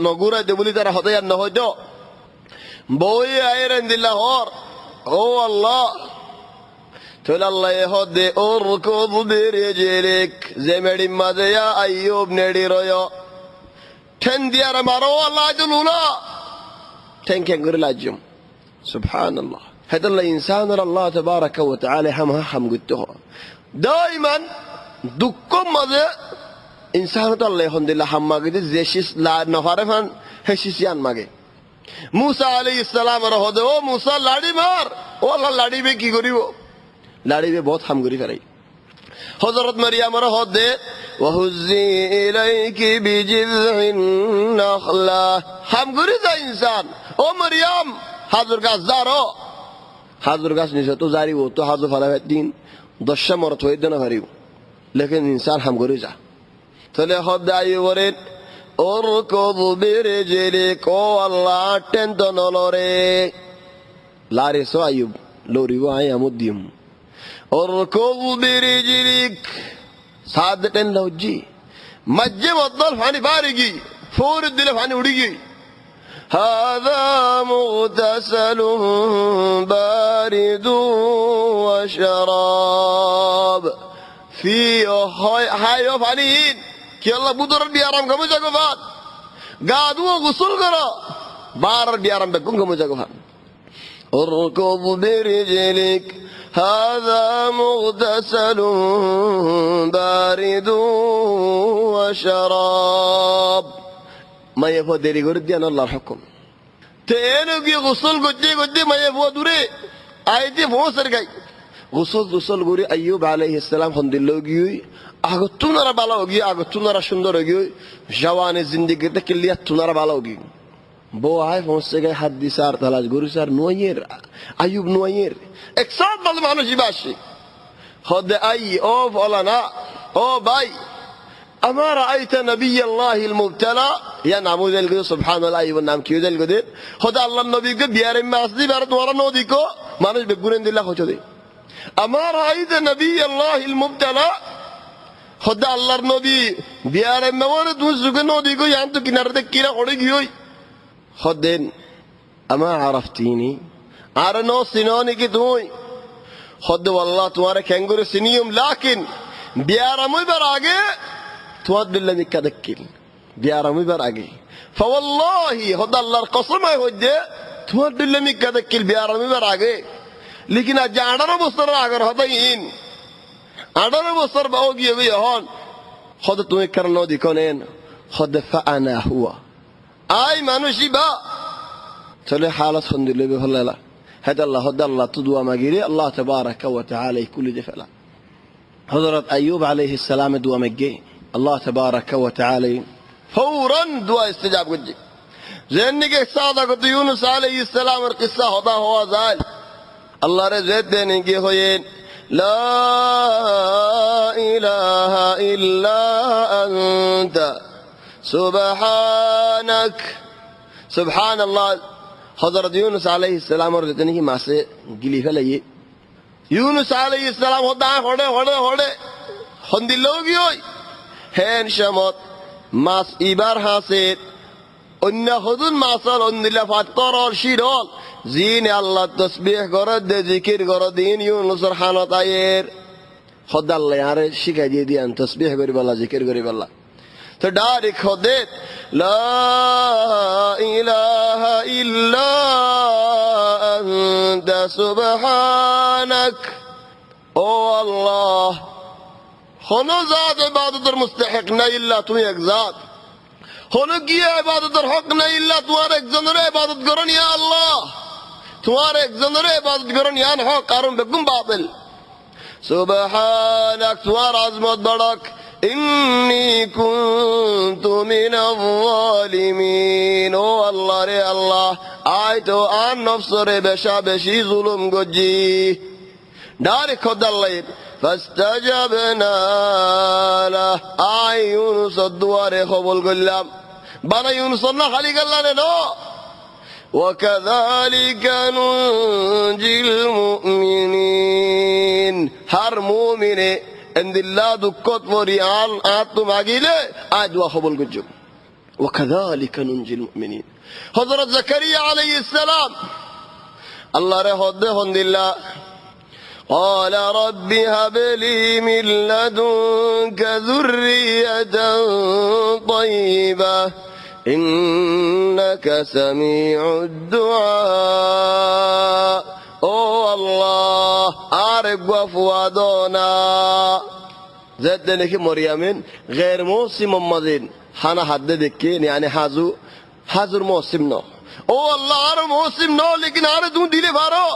Speaker 3: নগুরা দেবলি তারা হতায়ান না হয়তো বই আইরেন দিল্লা হর ও আল্লাহ তোলা আল্লাহ হদে ওর কব বিরিজিক যে মেডি মাঝে আইয়ুব নেডি রয় ঠেন দিয়ার মারো আল্লাহ জুলুলা ঠেন কে করে লাজম সুবহানাল্লাহ هذا الإنسان الله تبارك وتعالى هم قلته دائما دكم ماذا إنسان الله الحمد لله هم ماجد زيشيس لا نفارفان هشيسيان ماجد موسى عليه السلام رهده او موسى لاڑی مار والله لاڑی بے کی کریو لاڑی بے بہت ہم گری فرای حضرت مریم رهده وهزي إليك بجذع النخلة هم گری دا انسان او مریم حضر کا زارو হাজুর গাছ নিচে তো জারি ও তো হাজু ফালাবে দিন 10 মরত হয়ে দেনা পারিও লেকিন ইনসান হাম করে যা তাহলে হদাই ওরে ওর কব বিরজেলে কো আল্লাহ টেনতন লরে লারে সো আইয়ুব লরিও আই আমুদিম ওর কব বিরজেলিক সাদ টেন লজি মজ্জে মদল ফানি বারিগি ফোর দিলে ফানি উড়িগি هذا مغتسل بارد وشراب فيه هاي فانين كي الله بدر بيارم كم جاكفان قادوا غسل كرا بار بيارم بكم كم جاكفان اركض برجلك هذا مغتسل بارد وشراب ما يفو ديري غرديان الله الحكم تينو كي غسل قدي ما يفو دوري آيتي فوسر گئی غسل غوري أيوب عليه السلام خندلو گيوي آگو تونارا بالا ہوگی آگو تونارا شندر ہوگی جوان زندگی تے کلیت تونارا بالا ہوگی বউ আয় পৌঁছে গে হাদিস আর তালাশ গরু স্যার নোয়ের আইয়ুব নোয়ের একসাথ ভালো মানুষই বাসি হদে আই ও ফলানা ও ভাই আমার আইতা নবী আল্লাহিল মুবতালা ইয়া নামু দেল গো সুবহানাল্লাহ ইবন নাম কিউ দেল গো দে খোদা আল্লাহ নবী কে বিয়ারে মাস দি বার তোরা নদী কো মানুষ বেগুরেন দিলা হচ্ছে দে আমার আইতা নবী আল্লাহিল মুবতালা খোদা আল্লাহর নবী বিয়ারে মেওয়ারে তুই সুগে নদী কো ইয়ান তো কিনারে দে কিরা ওড়ে গিয়ই খদেন আমা আরাফতিনি আর নো সিনোনি কি তুই খদ আল্লাহ তোমারে খেঙ্গুরে সিনিয়ম লাকিন বিয়ারামইবার আগে তোমার দিল্লা নিকা দেখিল বিয়ারামইবার আগে ফাওয়াল্লাহি খোদা আল্লাহর কসম হইছে তোমার দিল্লা নিকা দেখিল বিয়ারামইবার আগে লেকিন আজ 18 বছর আগের হতাইন 18 বছর বাও গিয়ে হন খদ তুমি কারণ দিকনেন খদ ফাআনা হুয়া আই মানুষই বা চলে হালত সন্দিলে বেহলালা هذا الله هذا الله تدوى مجري الله تبارك وتعالى كل دفلا حضرت أيوب عليه السلام دوا مجي الله تبارك وتعالى فورا دوا استجاب قدي زينك صادق يونس عليه السلام القصة هذا هو زال الله رزق دينك هوين لا إله إلا أنت سبحانك سبحان الله حضرت يونس عليه السلام اور جتنے کی ماں سے گلی پھیلائیے یونس علیہ السلام ہوتا ہے ہوڑے ہندی لوگی ہوئی ہین شمت ماس ایبار حاسد انہ خودن ماسل انہ لفات قرار شیرال زین اللہ تسبیح گرد ذکر گردین یونس رحانت آئیر خود اللہ یارے شکا جی دیان تسبیح گریب اللہ ذکر گریب اللہ تو ڈارک خودت لا إله إلا أنت سبحانك أو الله خنو ذات عبادت المستحق نا إلا تو یک ذات خنو کیا عبادت الحق نا إلا تمہارے ایک زنر عبادت کرن یا اللہ تمہارے ایک زنر عبادت کرن یا حق قارن بکم باطل سبحانك تمہارا عظمت بڑک إني كنت من الظالمين أو الله ري الله آيتو عن نفس ري بشا بشي ظلم قجي داري خد الله فاستجبنا له آي يونس الدوار خبول قلام بنا يونس الله خليق الله نو وكذلك ننجي المؤمنين هر مؤمن عند الله دكت وريال آتم عقيلة آدوا خبول قجم وكذلك ننجي المؤمنين حضرت زكريا عليه السلام الله رحمه عند الله قال رب هب لي من لدنك ذرية طيبة إنك سميع الدعاء أو الله عارف وفوادونا زدنك مريمين غير موسم ممدين حنا حددك يعني حاضر موسم نو أو الله عارف موسم نو لكن عارف دون ديلي فارو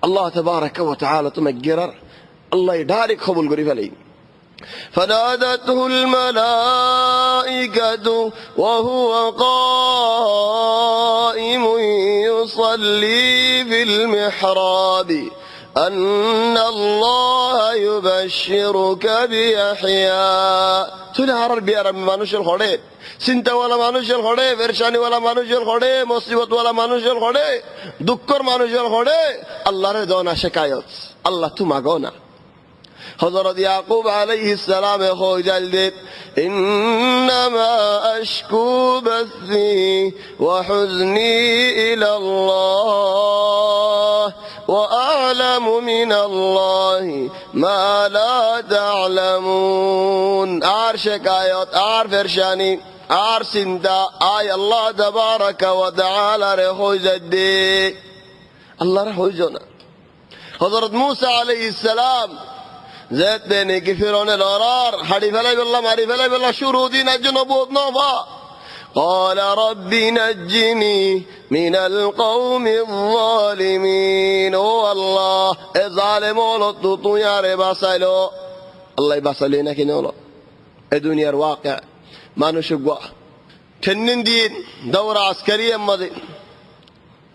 Speaker 3: الله تبارك وتعالى تمجرر الله يدارك خبول قريب عليه فنادته الملائكة وهو قائم يصلي في المحراب أن الله يبشرك بيحيى تلها ربي ربي مانوش الخوري سنت ولا مانوش الخوري فرشاني ولا مانوش الخوري مصيبت ولا مانوش الخوري دكر مانوش الخوري الله ردونا شكايات الله تماغونا حضرت يعقوب عليه السلام خوي جلدت إنما أشكو بثي وحزني إلى الله وأعلم من الله ما لا تعلمون آر شكايات آر فرشاني آر سنتا آي الله تبارك وتعالى رخوي جدي الله رخوي جونا حضرت موسى عليه السلام زيت بيني كفرون الأرار حريف لي بالله معرف لي بالله شرودي نجنبوت نوفا قال ربي نجني من القوم الظالمين أو الله الظالمون الطوطو يا ربا سالو الله يبصلينا كنولو الدنيا الواقع ما نشقوا ঠেন্নিন দিন দৌড়া আজকারি আমাদের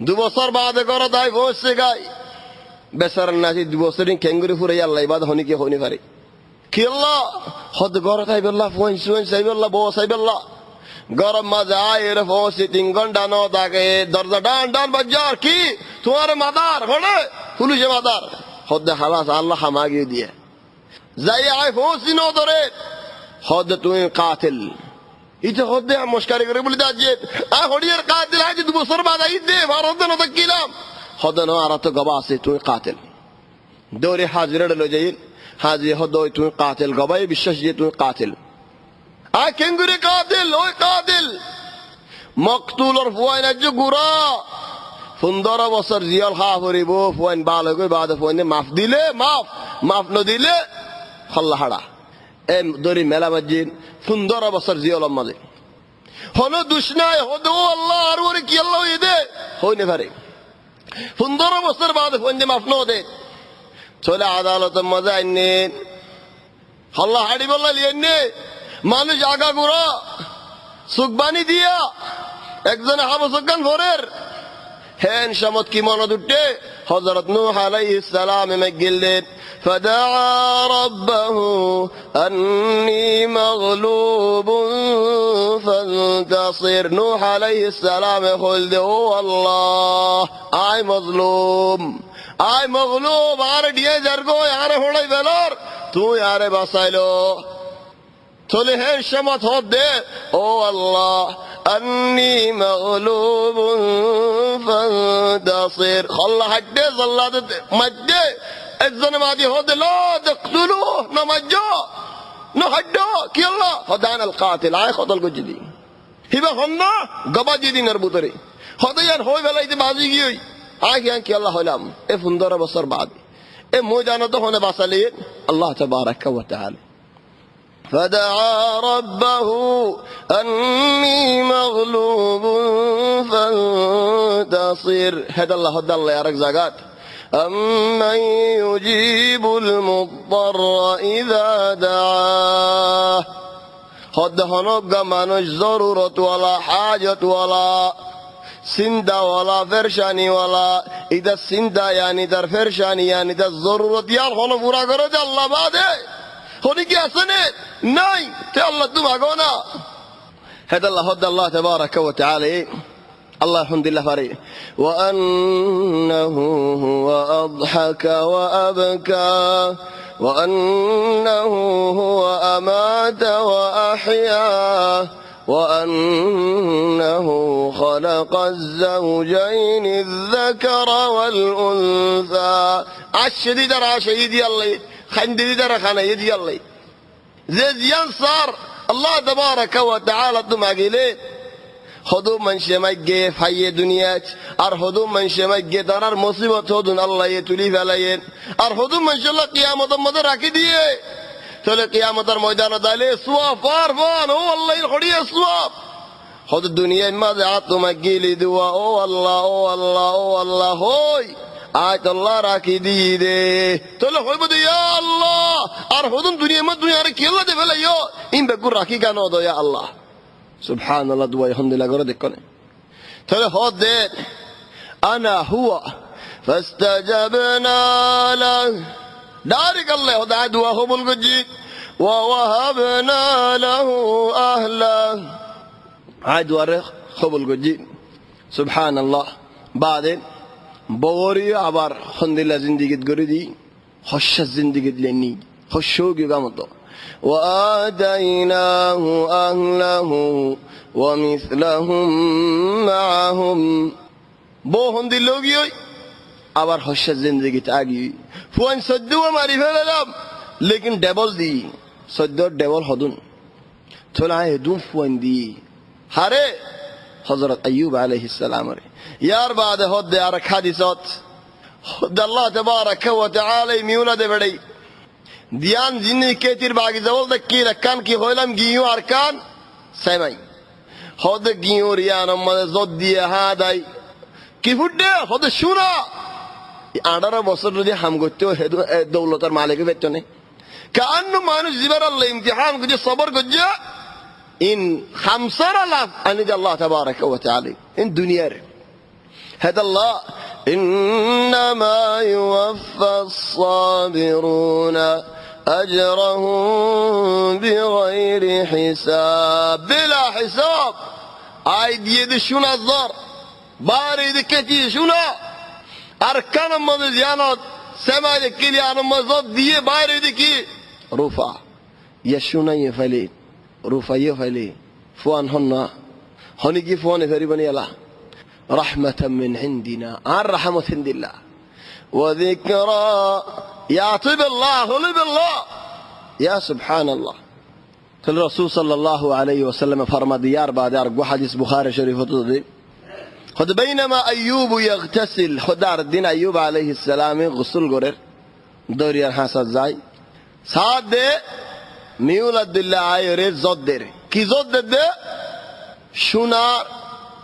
Speaker 3: 2 বছর বাদে করে তাই বসে গাই বেচার নাচি 2 বছরই কেঙ্গুরি ফুরাই আল্লাহ বাদ হনি কি হনি পারে কি আল্লাহ হদ গড় তাই বললা ফোন সাই বললা বউ সাই বললা গরম মজা এর ফোসি 3 ঘন্টা ন থাকে দরজা ডান বাজার কি তোমার মাদার হলে পুলিশে মাদার হদ হালাস আল্লাহ হামাগিয়ে দিয়ে যাই আয় ফোসি ন ধরে হদ তুই কাতিল ইতে হদে মুশকারি করে বলি দাজে আ হডিয়ার কাতিল আজ 2 বছর বাদ আই দে ভারত ন তাকিলাম হদ ন আর তো গবা আছে তুই কাতিল দৌড়ে হাজিরা লয়ে যাই হাজি হদ তুই কাতিল গবাই বিশ্বাস যে তুই কাতিল আ কেঙ্গুরি কাতিল ওই কাতিল মকতুলর ফুয়াইনা যে গুরা 15 বছর জিয়াল খা করিব ফুয়াইন বাল হই বাদ ফুয়াইনে মাফ দিলে মাফ ন দিলে খল্লা হাড়া এম দরি মেলা বাজিন 15 বছর জিয়াল মাঝে হলো দুশনায় হদ আল্লাহ আর ওরে কি আল্লাহ ইদে হইনে পারে 15 বছর বাদ ফুয়াইনে মাফ ন দে চলে আদালত মজা আইনে আল্লাহ হাড়ি বললা লিয়েনে মানুষ আগা গুড়া সুকবানি দিয়া একজন হাবসকান ভরের হেন সমত কি মনে দুটে হযরত নূহ আলাইহিস সালাম মগিলেন فدعا ربه أني مغلوب فانتصر نوح عليه السلام يقول الله I مظلوم আর দিয়ে জারগো আর হড়াই বেলর তুই আরে বাঁচাইলো চলে হে সমত হদে ও আল্লাহ أني مغلوب فانتصر خلا حدে জাল্লাদ মধ্যে একজন মাদি হদে লা تقتلوه নমাজ্জো নহড্ডো কি আল্লাহ হদান আল কাতিল আয় কতল গজদি হিবা হন্না গবা দিনের বুতরে হদায়ান হই বেলাইতে বাজি গিয়ে আয় কি আল্লাহ হলাম এ 15 বছর বাদ এ ময়দানে তো হনে বাঁচালেন আল্লাহ তাবারাক ওয়া তাআলা فدعا ربه أني مغلوب فانتصر هذا الله يا رجزاقات أمن يجيب المضطر إذا دعاه خد هنوغا مانوش ضرورة ولا حاجة ولا سندا ولا فرشاني ولا إذا السندا يعني در فرشاني يعني در ضرورة يا هنو برا کرد الله بعده هوني كي أسنه ناي تي الله دوم أقونا هذا الله تبارك وتعالى الله الحمد لله فري وأنه هو أضحك وأبكى وأنه هو أمات وأحيا وأنه خلق الزوجين الذكر والأنثى عشدي درا شهيدي الله خندي درا خانا يدي الله زيد ينصر الله تبارك وتعالى دماغيلي خدو من شمجه في دنيات ار خدو من شمجه دارار مصيبت هدون الله يتوليف عليين ار خدو من شاء قيامة مدر راكديه تولي قيامة الميدان دالي سواف فارفان هو الله الخليه سواف خد الدنيا ماذا عطو مجيلي دوا او الله هوي آيت الله راكديه دي تولي خوي بدو يا الله ار خدو دنيا ما دنيا ركي الله دي فلا يو إن بقول راكي كانوا دو يا الله سبحان الله دوا الحمد لله قرأ دكاني تولي خد دي أنا هو فاستجبنا له دارك الله دعا دعاه بالقجي ووهبنا له أهلا عاد ورخ خبل القجي سبحان الله بعدين بوري عبر الحمد لله زندگی قردي خش الزندگی لني خشوقي قامته وآتيناه أهله ومثلهم معهم بوهم دلوگي আবার হস্যের জিন্দেগি আগি ফুয়ান সদ্দুও মারি ফেলাম লেকিন ডবল দি সদ্দুর ডবল হদুন চলা হেদুন ফুয়ান দি হারে হযরত আইয়ুব আলাইহিস সালাম রে ইয়ার বাদে হদে আর হাদিসত হদ আল্লাহ তাবারাক ওয়া তাআলা মিউলা দে বড়ই দিয়ান জিন্নি কেতির বাগি জবল দে কি রাকান কি হইলাম গিয়ু আরকান সাইমাই হদ গিয়ু রিয়ান আমাদের জদ দিয়ে হাদাই কি ফুডে হদ শুনা 18 বছর যদি হাম করতে দৌলতের মালিক বেতনে কান্ন মানুষ জীবন আল্লাহ ইমতিহান করে সবর গজ্জা إن خمسر لف أن الله تبارك وتعالى إن دنيا هذا الله إنما يوفى الصابرون أجرهم بغير حساب بلا حساب آيد يد شنا الزر بارد كتي شنا أركان مزيانات سما كلي أنا مزود ديه بارد كي رفع يشنا يفعلين رفع يفعلين فوان هنا هنيجي فوان فريبني الله رحمة من عندنا عن رحمة عند الله وذكرى يعطب الله لب الله يا سبحان الله الرسول صلى الله عليه وسلم فرما ديار بعد أرجو حديث بخاري شريف خد بينما أيوب يغتسل خدار الدين أيوب عليه السلام غسل قرر دوري حسد زاي سعد ميولد الله عيري زدر كي زدر ده شنار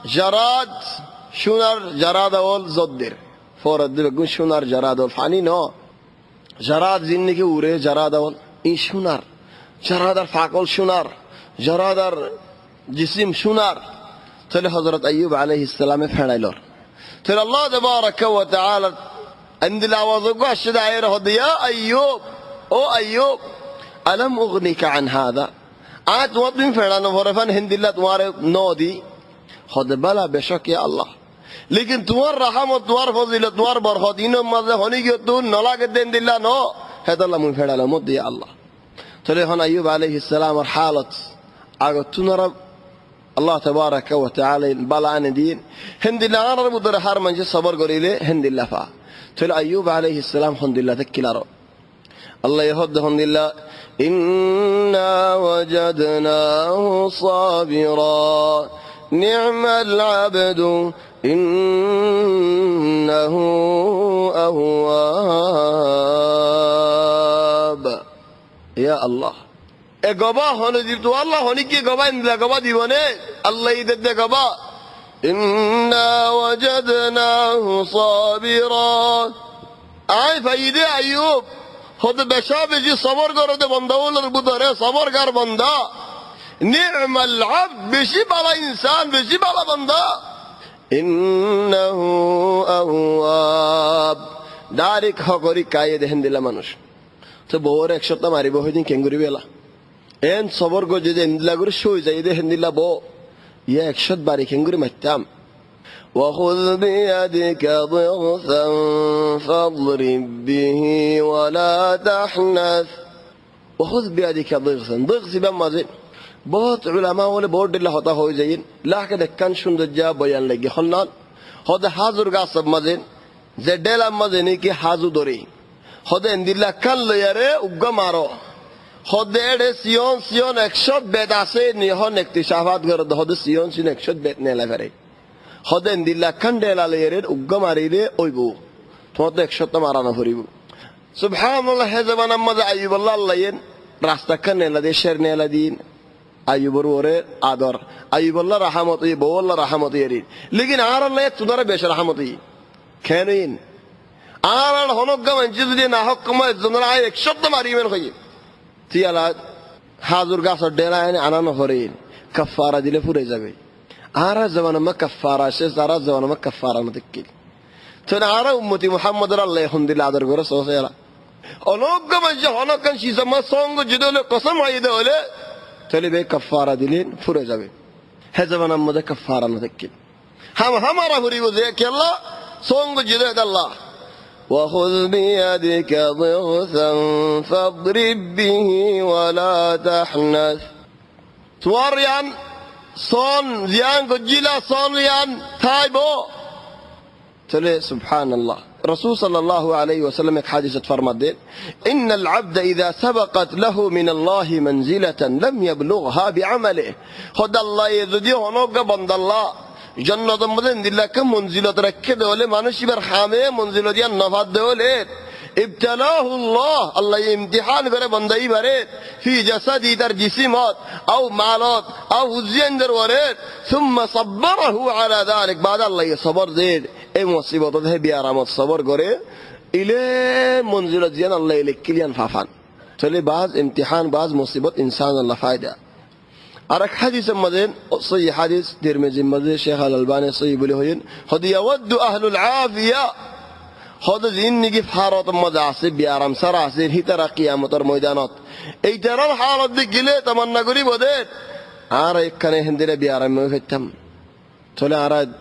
Speaker 3: جراد شنار جراد أول زدر فورد بقول شنار جراد أول فاني نو جراد زينك وره جراد أول إن شنار جراد الفاقل شنار جراد جسم شنار تل حضرت أيوب عليه السلام فعليلور تل الله تبارك وتعالى عند الأوازق الشدائر يا أيوب أو أيوب ألم أغنيك عن هذا آت وطن فعلنا فرفان هند الله تمہارے نو دی خود بلا بشک یا اللہ لیکن تمہار رحمت تمہار فضیلت تمہار برخوت انہوں مزہ ہونی کی تو نلا کے دین دلہ نو حید اللہ من فعلا مد یا اللہ تلیہن ایوب علیہ السلام حالت آگو تنرب الله تبارك وتعالى بلا عن دين هند الله أنا ربنا حار من جس صبر قريله هند الله فا تل أيوب عليه السلام هند الله تكلاره الله يهد هند الله إنا وجدناه صابرا نعم العبد إنه أواب يا الله গবা হনে দিব তো আল্লাহ হনি কি গবা ইন্দা গবা দিবনে আল্লাহ ইদে গবা ইন্না ওয়াজাদনাহু সাবিরা আই ফাইদে আইয়ুব খোদ বেশাবে জি সবর করে দে বন্দাউলর বুদরে সবর গার বন্দা নি'মাল আবদ বেশি বালা ইনসান বেশি বালা বন্দা ইন্নাহু আওয়াব ডাইরেক্ট হকরি কায়ে দেন দিলা মানুষ তো বউর 100টা মারিব হইদিন কেঙ্গুরি বেলা ان صبر گو جدي ندلاغور شوي زيده هندلا بو يا اكشد باري كنغري متام وخذ بيدك ضغثا فاضرب به ولا تحنث وخذ بيدك ضغثا ضغث بمازين बहुत उलमा वाले बोर्ड दिला होता हो जाइन ला के दक्कन सुंदर जा बयान लगे खन्नान होद हाजुर गा सब मजेन जेडेला मजेनी की हाजु दोरी होद इंदिला कन लयरे उग्गा मारो خدای سیون اکشد بداسه نیهان اکتشافات کرد خدای سیون اکشد بد نیلافری خدای اندیلا کندلا لیرد اگم آریده اوی بو تو اکشد تمارا فریبو سبحان الله هزمان امز ایوب الله لیین راست کن نیلادی شر نیلادین ایوب روره آدار ایوب الله رحمتی بو الله رحمتی یرید لیکن آر الله تودار بیش رحمتی کنین آر الله هنوگم انجیزی نه حکم زنرای اکشد تماری من خیلی تيالا حاضر قاصر ديلاين أنا نفرين كفارة دي لفوري زبي عارا زمان ما كفارة شيء عارا زمان ما كفارة متكيل تنا عارا أمتي محمد الله يخندي لعذر قرص وسيرا أنوك من جهنا كان شيء زمان صانغ جدول قسم عيده ولا تلي بي كفارة ديلين فوري زبي هذا زمان ما ده كفارة متكيل هم عارا فوري وزيك الله صانغ جدول الله وخذ بيدك ضغثا فاضرب به ولا تحنث تواريان صون زيان قجيلا صون ليان تايبو تلي سبحان الله رسول صلى الله عليه وسلم حادثة فرمدين إن العبد إذا سبقت له من الله منزلة لم يبلغها بعمله خد الله يزديه نوك بند الله جنة مدن دلّا كم منزلة ركّد ولا ما نشيبر حامي منزلة ديان نفاد دولة ابتلاه الله امتحان करे बंदाई भरे في جسدي در جسمات أو مالات أو زين در ورد ثم صبره على ذلك بعد الله يصبر زيد اي مصيبة ده بيارامات صبر करे إلى منزلة زين الله يلك كليان فافان تلي بعض امتحان بعض مصيبة إنسان الله فايدة أرك حديث مدين صحيح حديث ترمذي مدين الشيخ الألباني صحيح بلهين هذا يود أهل العافية هذا زين نجيب حارات مدعسب بيارم سراسين هي ترى قيامة الميدانات أي ترى الحالة دي قلة تمنى قريب وديت عارف كان هندلة بيارم مفتم طلع عراد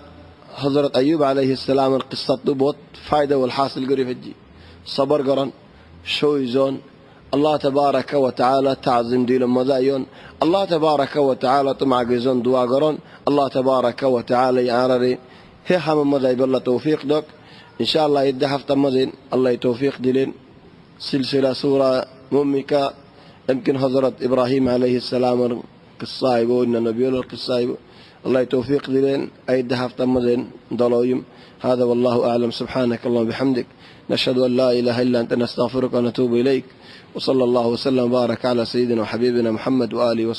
Speaker 3: حضرت أيوب عليه السلام القصة تبوت فائدة والحاصل قريب الجي صبر قرن شويزون الله تبارك وتعالى تعظيم ديل مذايون الله تبارك وتعالى طمع جزون دعاء قرن الله تبارك وتعالى يعرري هي حمد مذاي بالله توفيق دوك إن شاء الله يدي حفظ مذين الله توفيق دلين سلسلة سورة ممكة يمكن حضرت إبراهيم عليه السلام قصائبه إن النبي الله قصائبه الله توفيق دلين أيدي حفظ مذين ضلايم هذا والله أعلم سبحانك اللهم بحمدك نشهد أن لا إله إلا أنت نستغفرك ونتوب إليك وصلى الله وسلم وبارك على سيدنا وحبيبنا محمد وآله وسلم